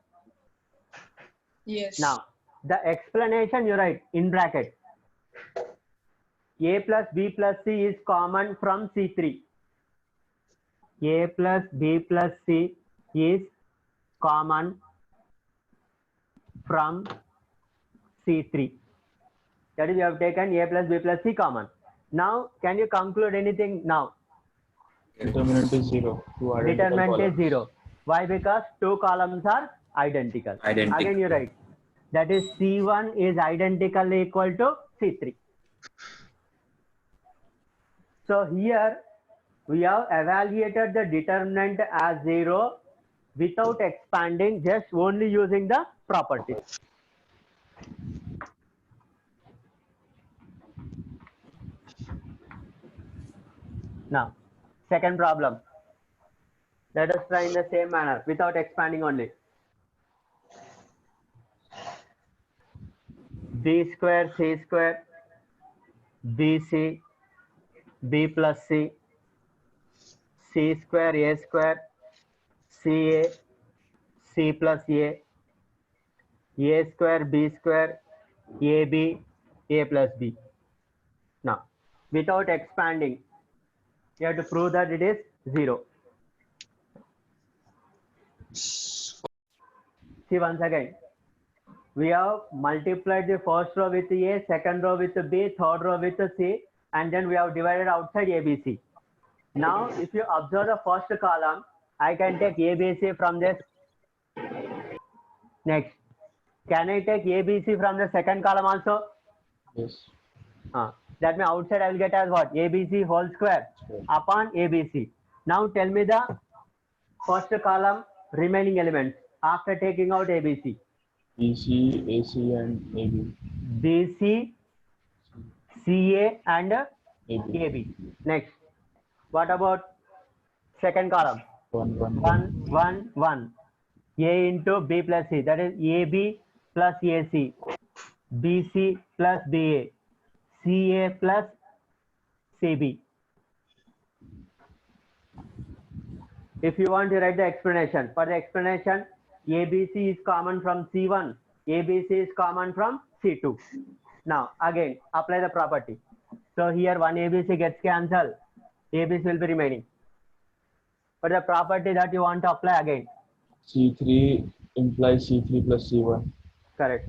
Yes. Now, the explanation you write in bracket. A plus B plus C is common from C3. A plus B plus C is common from C3. That is, you have taken A plus B plus C common. Now, can you conclude anything now? Determinant is 0. Two identical Determinant is columns. 0. Why? Because two columns are identical. Identical. Again, you write. That is, C1 is identically equal to C3. So here we have evaluated the determinant as 0 without expanding, just only using the properties. Now, second problem. Let us try in the same manner without expanding only. B square C square BC B plus C C square A square CA C plus A square B square AB A plus B. Now, without expanding, you have to prove that it is 0. See, once again, we have multiplied the first row with A, second row with B, third row with C, and then we have divided outside ABC. Now, if you observe the first column, I can take ABC from this. Next, can I take ABC from the second column also? Yes. That means outside I will get as what? ABC whole square upon ABC. Now tell me the first column remaining elements after taking out ABC. BC, AC, and AB. BC, CA, and AB. Next, what about second column? 1, 1, 1, 1. A into B plus C. That is AB plus AC. BC plus BA. CA plus CB. If you want to write the explanation, for the explanation, ABC is common from C1, ABC is common from C2. Now, again, apply the property. So here one ABC gets cancelled, ABC will be remaining. But the property that you want to apply again. C3 implies C3 plus C1. Correct.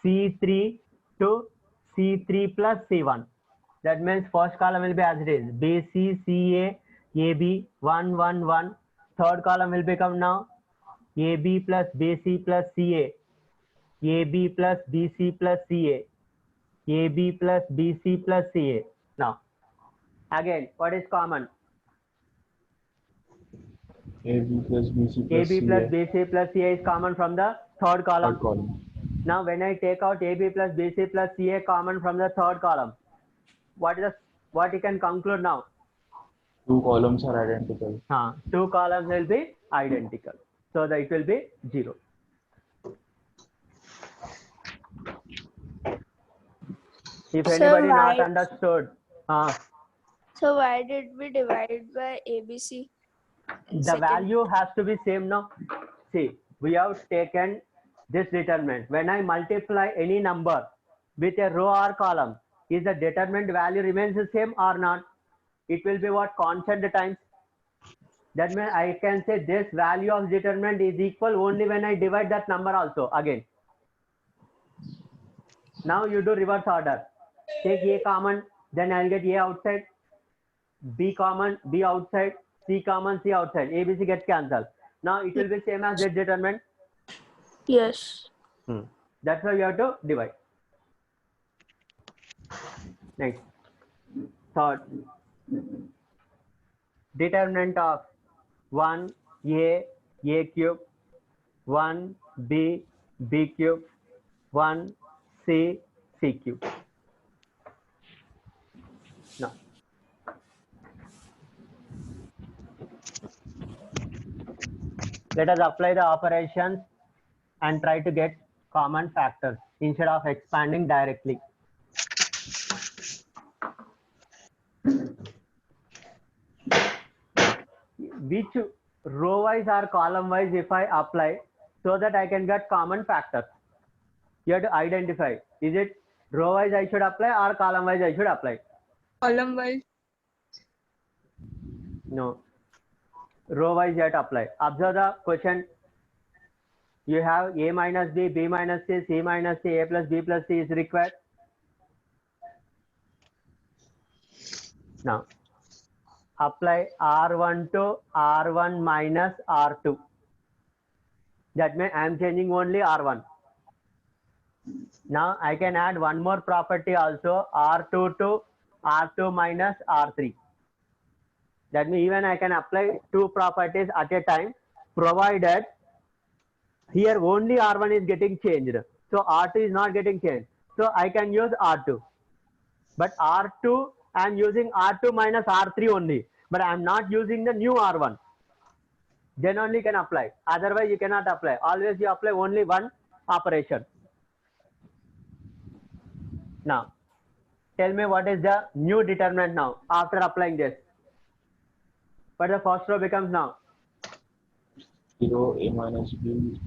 C3 to C3 plus C1. That means first column will be as it is. BC, CA, AB, 1, 1, 1. Third column will become now AB plus BC plus CA. AB plus BC plus CA. AB plus BC plus CA. Now, again, what is common? AB plus BC plus AB plus CA. BC plus CA is common from the third column. Third column. Now, when I take out AB plus BC plus CA common from the third column, what you can conclude now? Two columns are identical. Two columns will be identical. So that it will be 0. If anybody not understood. So why did we divide by ABC? The value has to be same now. See, we have taken this determinant. When I multiply any number with a row or column, is the determinant value remains the same or not? It will be what? Constant times. That means I can say this value of determinant is equal only when I divide that number also again. Now you do reverse order. Take A common, then I'll get A outside. B common, B outside. C common, C outside. ABC gets cancelled. Now it will be same as this determinant. Yes. That's why you have to divide. Next. Third. Determinant of 1 A cube, 1 B cube, 1 C cube. Now, let us apply the operations and try to get common factors instead of expanding directly. Which row wise or column wise if I apply so that I can get common factors? You have to identify, is it row wise I should apply or column wise I should apply? Column wise. No. Row wise yet apply. Observe the question. You have A minus B, B minus C, C minus C, A plus B plus C is required. Now, apply R1 to R1 minus R2. That means I am changing only R1. Now I can add one more property also, R2 to R2 minus R3. That means even I can apply two properties at a time, provided here only R1 is getting changed. So R2 is not getting changed. So I can use R2. But R2, I am using R2 minus R3 only. But I am not using the new R1. Then only can apply. Otherwise you cannot apply. Always you apply only one operation. Now, tell me what is the new determinant now after applying this. But the first row becomes now 0, A minus B.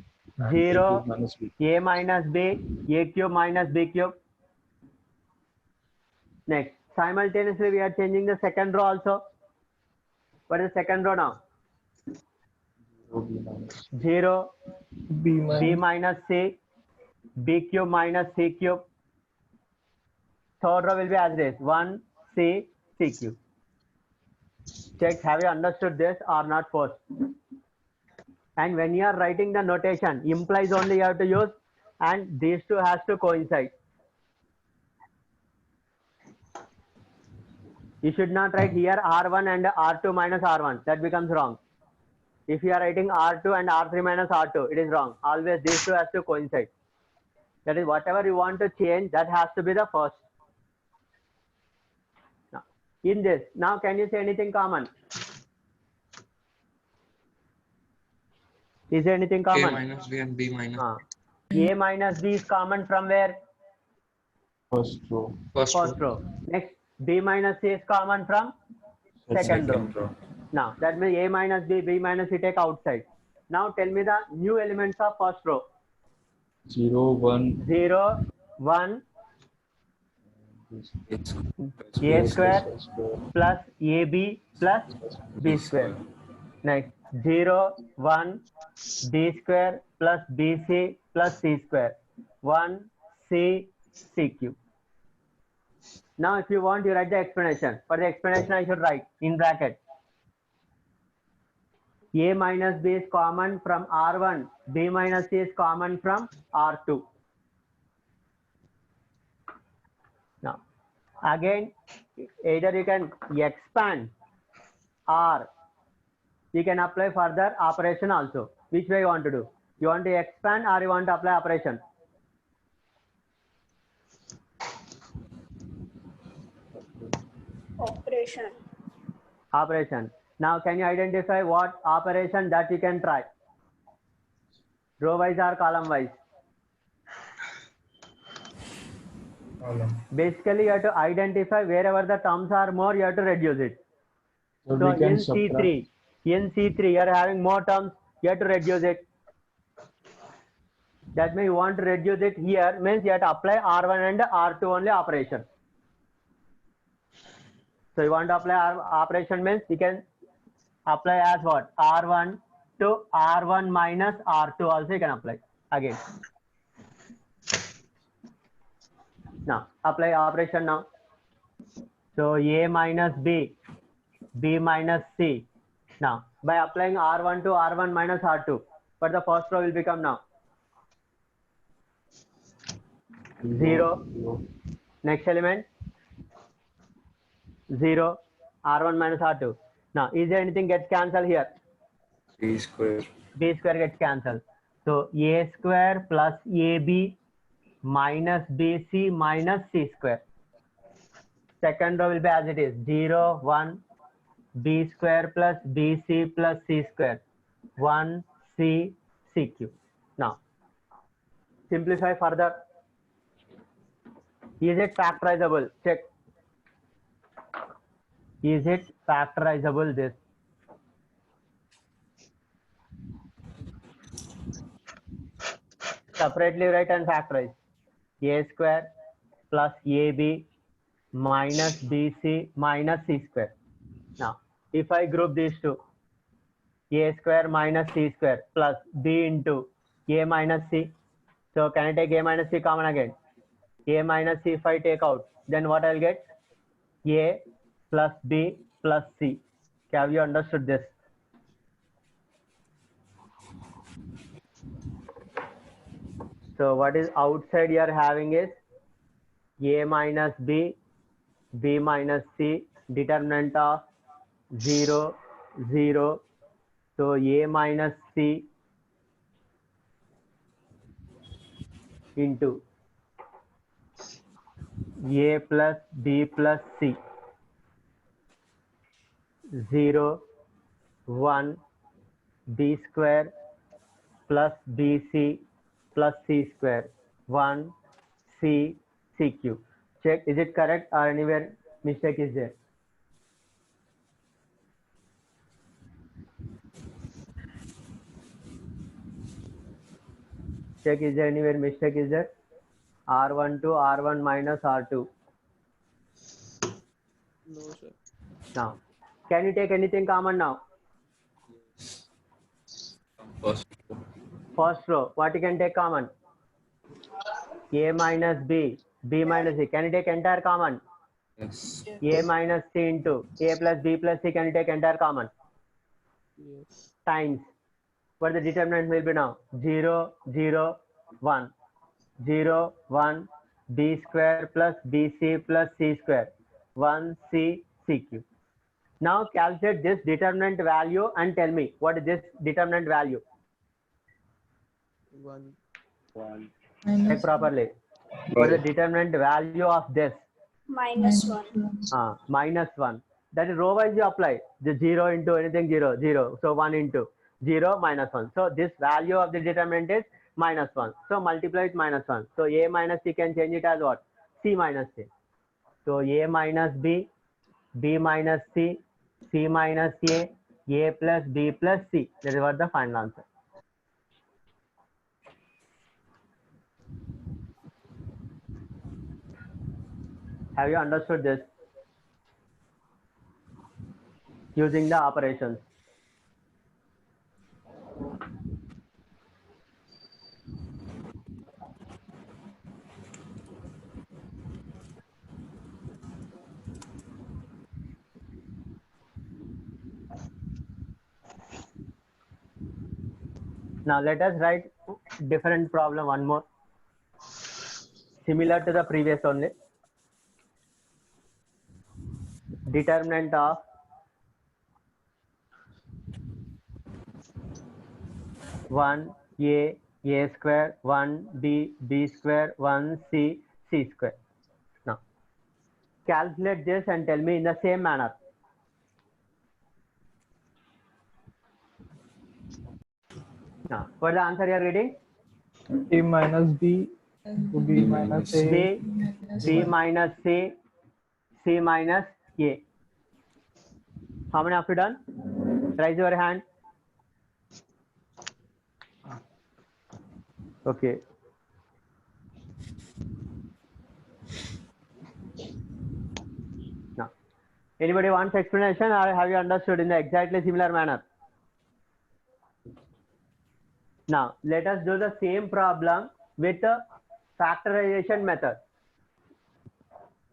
0, A minus B. A minus B, A cube minus B cube. Next, simultaneously we are changing the second row also. What is the second row now? 0, B minus C, B cube minus C cube. Third row will be as this, 1, C, C cube. Check, have you understood this or not first? And when you are writing the notation, implies only you have to use, and these two has to coincide. You should not write here R1 and R2 minus R1. That becomes wrong. If you are writing R2 and R3 minus R2, it is wrong. Always these two has to coincide. That is, whatever you want to change, that has to be the first. Now, in this, now can you say anything common? Is there anything common? A minus B and B minus. A minus B is common from where? First row. First row. Next, B minus C is common from second row. Now, that means A minus B, B minus C take outside. Now, tell me the new elements of first row. 0, 1. 0, 1. A square plus AB plus B square. Next, 0, 1, B square plus BC plus C square. 1, C, C cube. Now, if you want, you write the explanation. For the explanation, I should write in bracket. A minus B is common from R1. B minus C is common from R2. Now, again, either you can expand or you can apply further operation also. Which way you want to do? You want to expand or you want to apply operation? Operation. Operation. Now, can you identify what operation that you can try? Row wise or column wise? Basically, you have to identify wherever the terms are more, you have to reduce it. So in C3, you are having more terms, you have to reduce it. That means you want to reduce it here, means you have to apply R1 and R2 only operation. So you want to apply operation means you can apply as what? R1 to R1 minus R2 also you can apply again. Now apply operation now. So A minus B, B minus C. Now by applying R1 to R1 minus R2, but the first row will become now 0. Next element 0, R1 minus R2. Now, is there anything gets cancelled here? B square. B square gets cancelled. So, A square plus AB minus BC minus C square. Second row will be as it is. 0, 1, B square plus BC plus C square. 1, C, C cube. Now, simplify further. Is it factorizable? Check. Is it factorizable this? Separately write and factorize. A square plus AB minus BC minus C square. Now, if I group these two, A square minus C square plus B into A minus C. So can I take A minus C common again? A minus C if I take out, then what I'll get? A plus B plus C. Have you understood this? So what is outside you are having is A minus B, B minus C, determinant of 0, 0. So A minus C into A plus B plus C. 0, 1, B square plus BC plus C square. 1, C, C cube. Check, is it correct or anywhere mistake is there? Check, is there anywhere mistake is there? R1 to R1 minus R2. No, sir. Now, can you take anything common now? First row, what you can take common? A minus B, B minus C. Can you take entire common? Yes. A minus C into A plus B plus C. Can you take entire common? Yes. Times. What the determinant will be now? 0, 0, 1. 0, 1, B square plus BC plus C square. 1, C, C cube. Now calculate this determinant value and tell me what is this determinant value. 1. Check properly. What is the determinant value of this? Minus 1. Minus 1. That is row wise you apply. The 0 into anything 0, 0. So 1 into 0 minus 1. So this value of the determinant is minus 1. So multiply with minus 1. So A minus C can change it as what? C minus C. So A minus B, B minus C, C minus A plus B plus C. That is what the final answer. Have you understood this? Using the operations. Now let us write different problem, one more. Similar to the previous only. Determinant of one A square, 1 B square, 1 C square. Now calculate this and tell me in the same manner. Now what is the answer you are reading? A minus B to B minus A. B minus C, C minus A. How many have you done? Raise your hand. Okay. Now, anybody wants explanation or have you understood in the exactly similar manner? Now, let us do the same problem with the factorization method.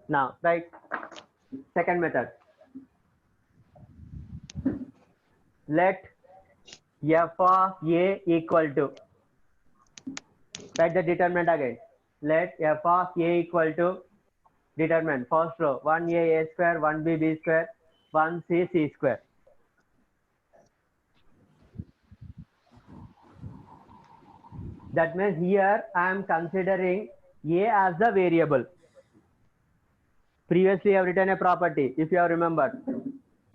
Now, right, second method. Let f of A equal to, write the determinant again. Let f of A equal to determinant. First row, 1A square, 1B B square, 1C C square. That means here I am considering A as the variable. Previously I have written a property, if you have remembered.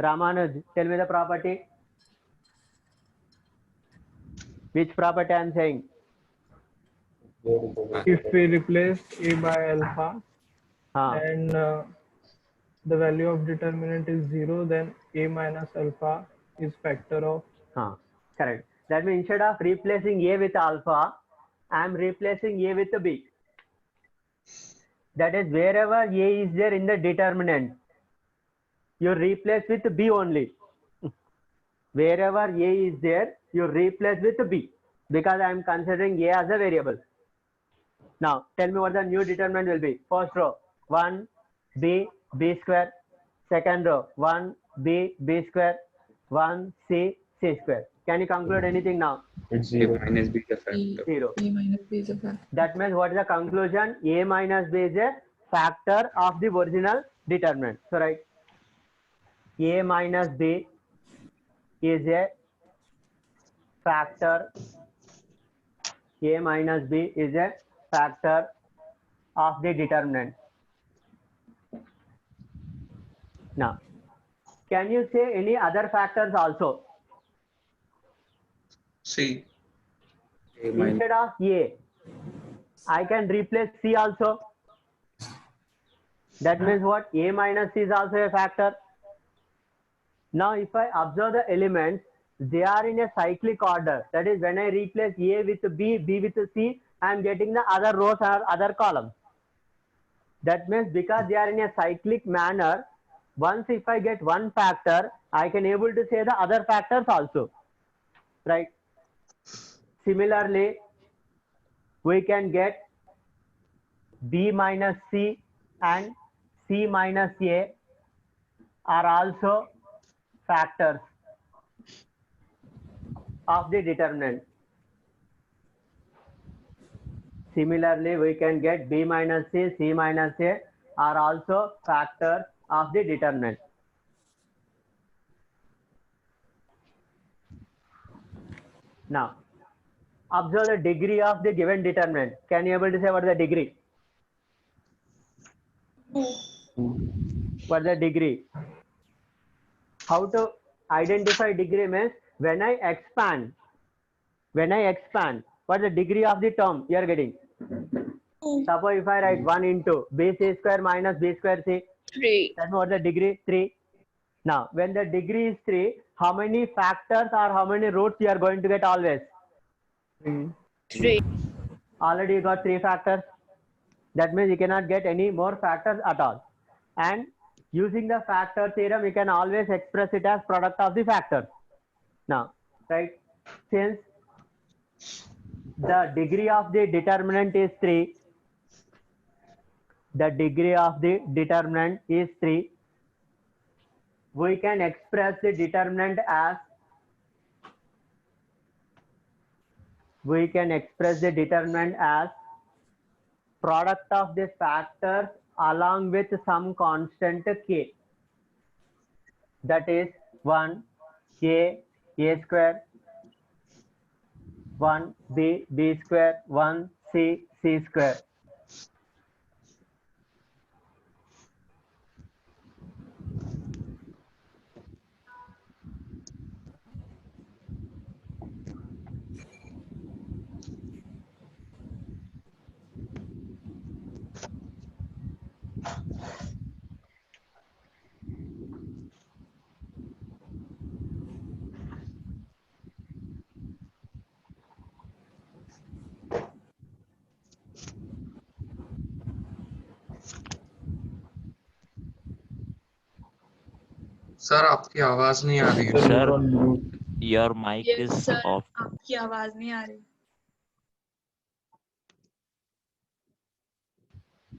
Ramanuj, tell me the property. Which property I am saying? If we replace A by alpha and the value of determinant is 0, then A minus alpha is factor of. Correct. That means instead of replacing A with alpha, I am replacing A with B. That is, wherever A is there in the determinant, you replace with B only. Wherever A is there, you replace with B, because I am considering A as a variable. Now, tell me what the new determinant will be. First row, 1, B, B square. Second row, 1, B, B square. 1, C, C square. Can you conclude anything now? It's A 0. minus B is a factor. 0. A minus B is a factor. That means what is the conclusion? A minus B is a factor of the original determinant. So, right, A minus B is a factor. A minus B is a factor of the determinant. Now, can you say any other factors also? C. A minus Instead of A, I can replace C also. That means what? A minus C is also a factor. Now, if I observe the elements, they are in a cyclic order. That is, when I replace A with B, B with C, I am getting the other rows or other columns. That means because they are in a cyclic manner, once if I get one factor, I can able to say the other factors also, right? Similarly, we can get B minus C and C minus A are also factors of the determinant. Similarly, we can get B minus C, C minus A are also factors of the determinant. Now, observe the degree of the given determinant. Can you able to say what is the degree? What is the degree? How to identify degree means when I expand, what is the degree of the term you are getting? Suppose if I write 1 into BC square minus B square C, 3. that's what the degree 3. Now, when the degree is 3, how many factors or how many roots you are going to get always? 3. Already you got 3 factors. That means you cannot get any more factors at all. And using the factor theorem, you can always express it as product of the factors. Now, right, since the degree of the determinant is 3, the degree of the determinant is 3, we can express the determinant as product of the factors along with some constant k. That is 1 A square, 1 B square, 1 C square. Sir आपकी आवाज नहीं आ रही है. Sir, Sir, you're on mute. your mic Yes, is sir. off. आपकी आवाज नहीं आ रही.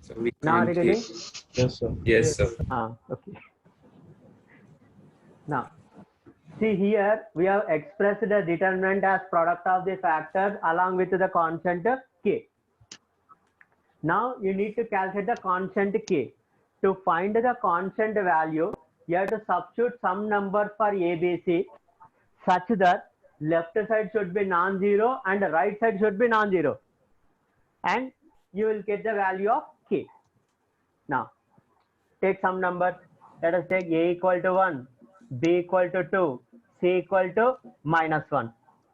So we Now are can't you hear. getting? Yes, sir. Yes, sir. Okay. Now, see here, we have expressed the determinant as product of the factors along with the constant k. Now, you need to calculate the constant k. To find the constant value, you have to substitute some number for A, B, C such that left side should be non-zero and the right side should be non-zero. And you will get the value of k. Now, take some numbers. Let us take A equal to 1, B equal to 2, C equal to -1.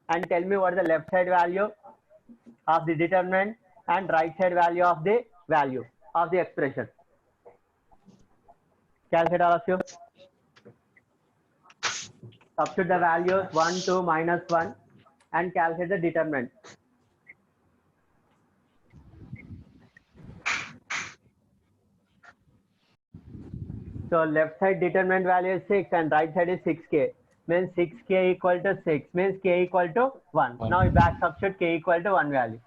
And tell me what is the left side value of the determinant and right side value of the expression. Calculate all of you. Substitute the values 1, 2, -1 and calculate the determinant. So left side determinant value is 6 and right side is 6k. Means 6k equal to 6 means k equal to 1. Now we back substitute k equal to 1 value.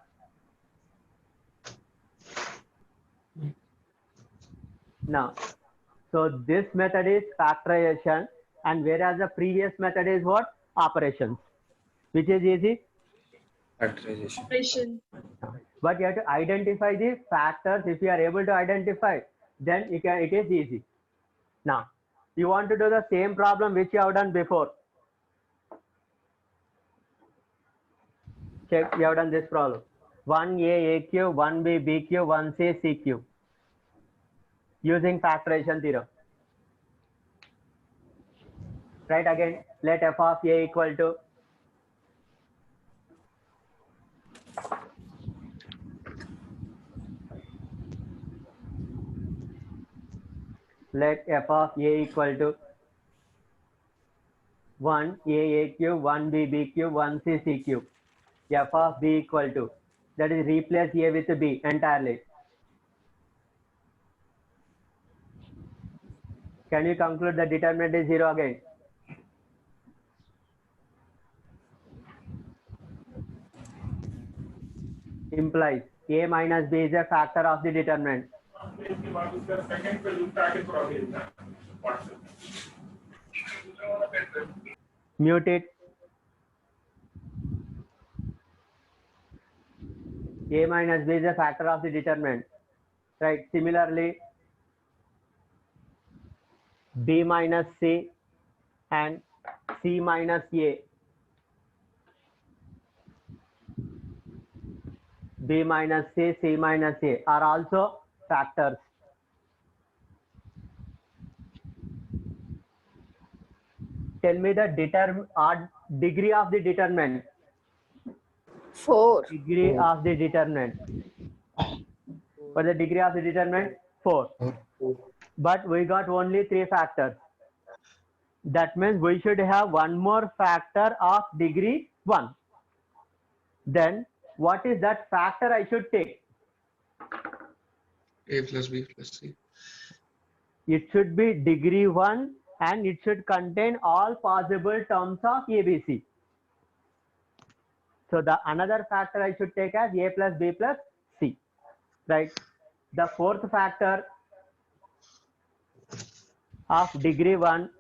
Now, so this method is factorization, and whereas the previous method is what? Operations. Which is easy? Factorization. But you have to identify the factors. If you are able to identify, then it is easy. Now, you want to do the same problem which you have done before. Check, you have done this problem. 1a AQ, 1b BQ, 1c CQ. Using factorization theorem. Right, again, let f of a equal to let f of a equal to 1 a AQ, 1b BQ, 1c CQ. F of b equal to, that is replace a with b entirely. Can you conclude the determinant is 0 again? Implies a minus b is a factor of the determinant. Mute it. A minus b is a factor of the determinant. Right. Similarly, b minus c and c minus a. B minus C, C minus A are also factors. Tell me the degree of the determinant. 4. Degree of the determinant. For the degree of the determinant, 4. But we got only 3 factors. That means we should have one more factor of degree 1. Then what is that factor I should take? A plus B plus C. It should be degree 1 and it should contain all possible terms of ABC. So the another factor I should take as A plus B plus C. Right. The fourth factor of degree 1,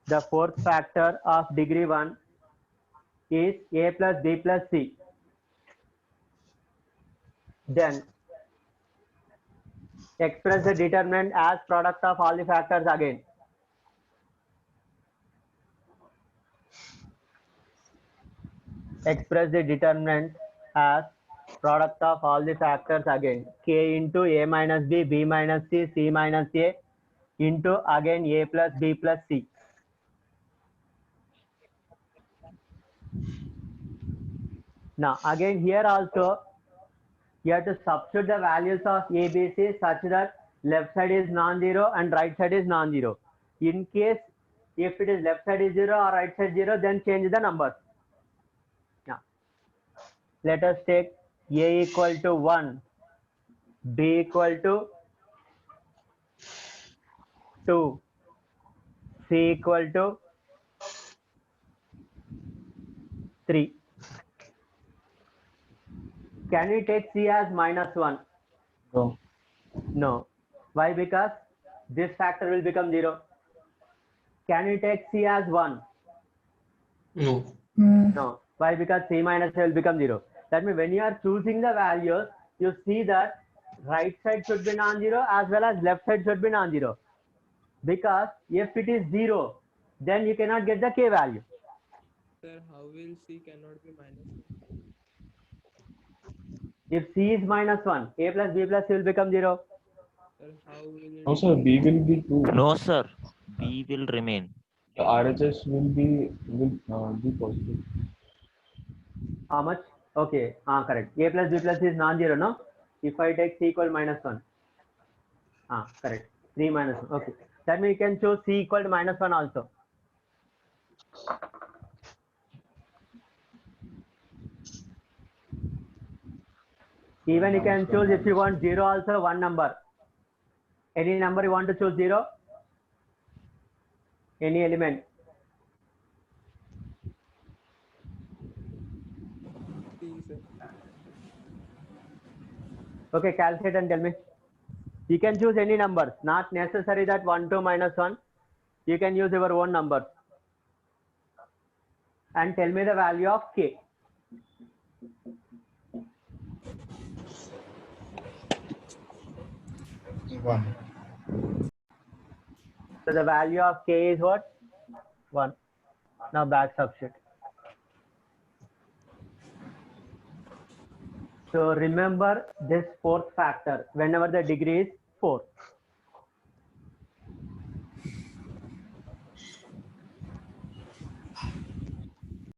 the fourth factor of degree 1 is A plus B plus C. Then express the determinant as product of all the factors again. Express the determinant as product of all the factors again. K into A minus B, B minus C, C minus A into again A plus B plus C. Now again here also you have to substitute the values of A, B, C such that left side is non-zero and right side is non-zero. In case if it is left side is 0 or right side 0, then change the numbers. Now let us take A equal to 1, B equal to 2, C equal to 3. Can we take C as minus 1? No. No. Why? Because this factor will become 0. Can we take C as 1? No. No. Why? Because C minus A will become 0. That means when you are choosing the values, you see that right side should be non-zero as well as left side should be non-zero. Because if it is 0, then you cannot get the K value. Sir, how will C cannot be minus 1? If C is minus 1, A plus B plus C will become 0. Sir, how will it? No, sir. B will be 2. No, sir. B will remain. The RHS will be positive. How much? Okay, correct. A plus B plus C is non-zero, no? If I take C equal minus 1. Correct. 3 minus 1. Okay. That means you can choose C equal to minus 1 also. Even you can choose if you want 0 also one number. Any number you want to choose 0? Any element? Okay, calculate and tell me. You can choose any numbers, not necessary that 1, 2, minus 1. You can use your own numbers. And tell me the value of k. One. So the value of k is what? 1. Now back substitute. So remember this fourth factor whenever the degree is 4.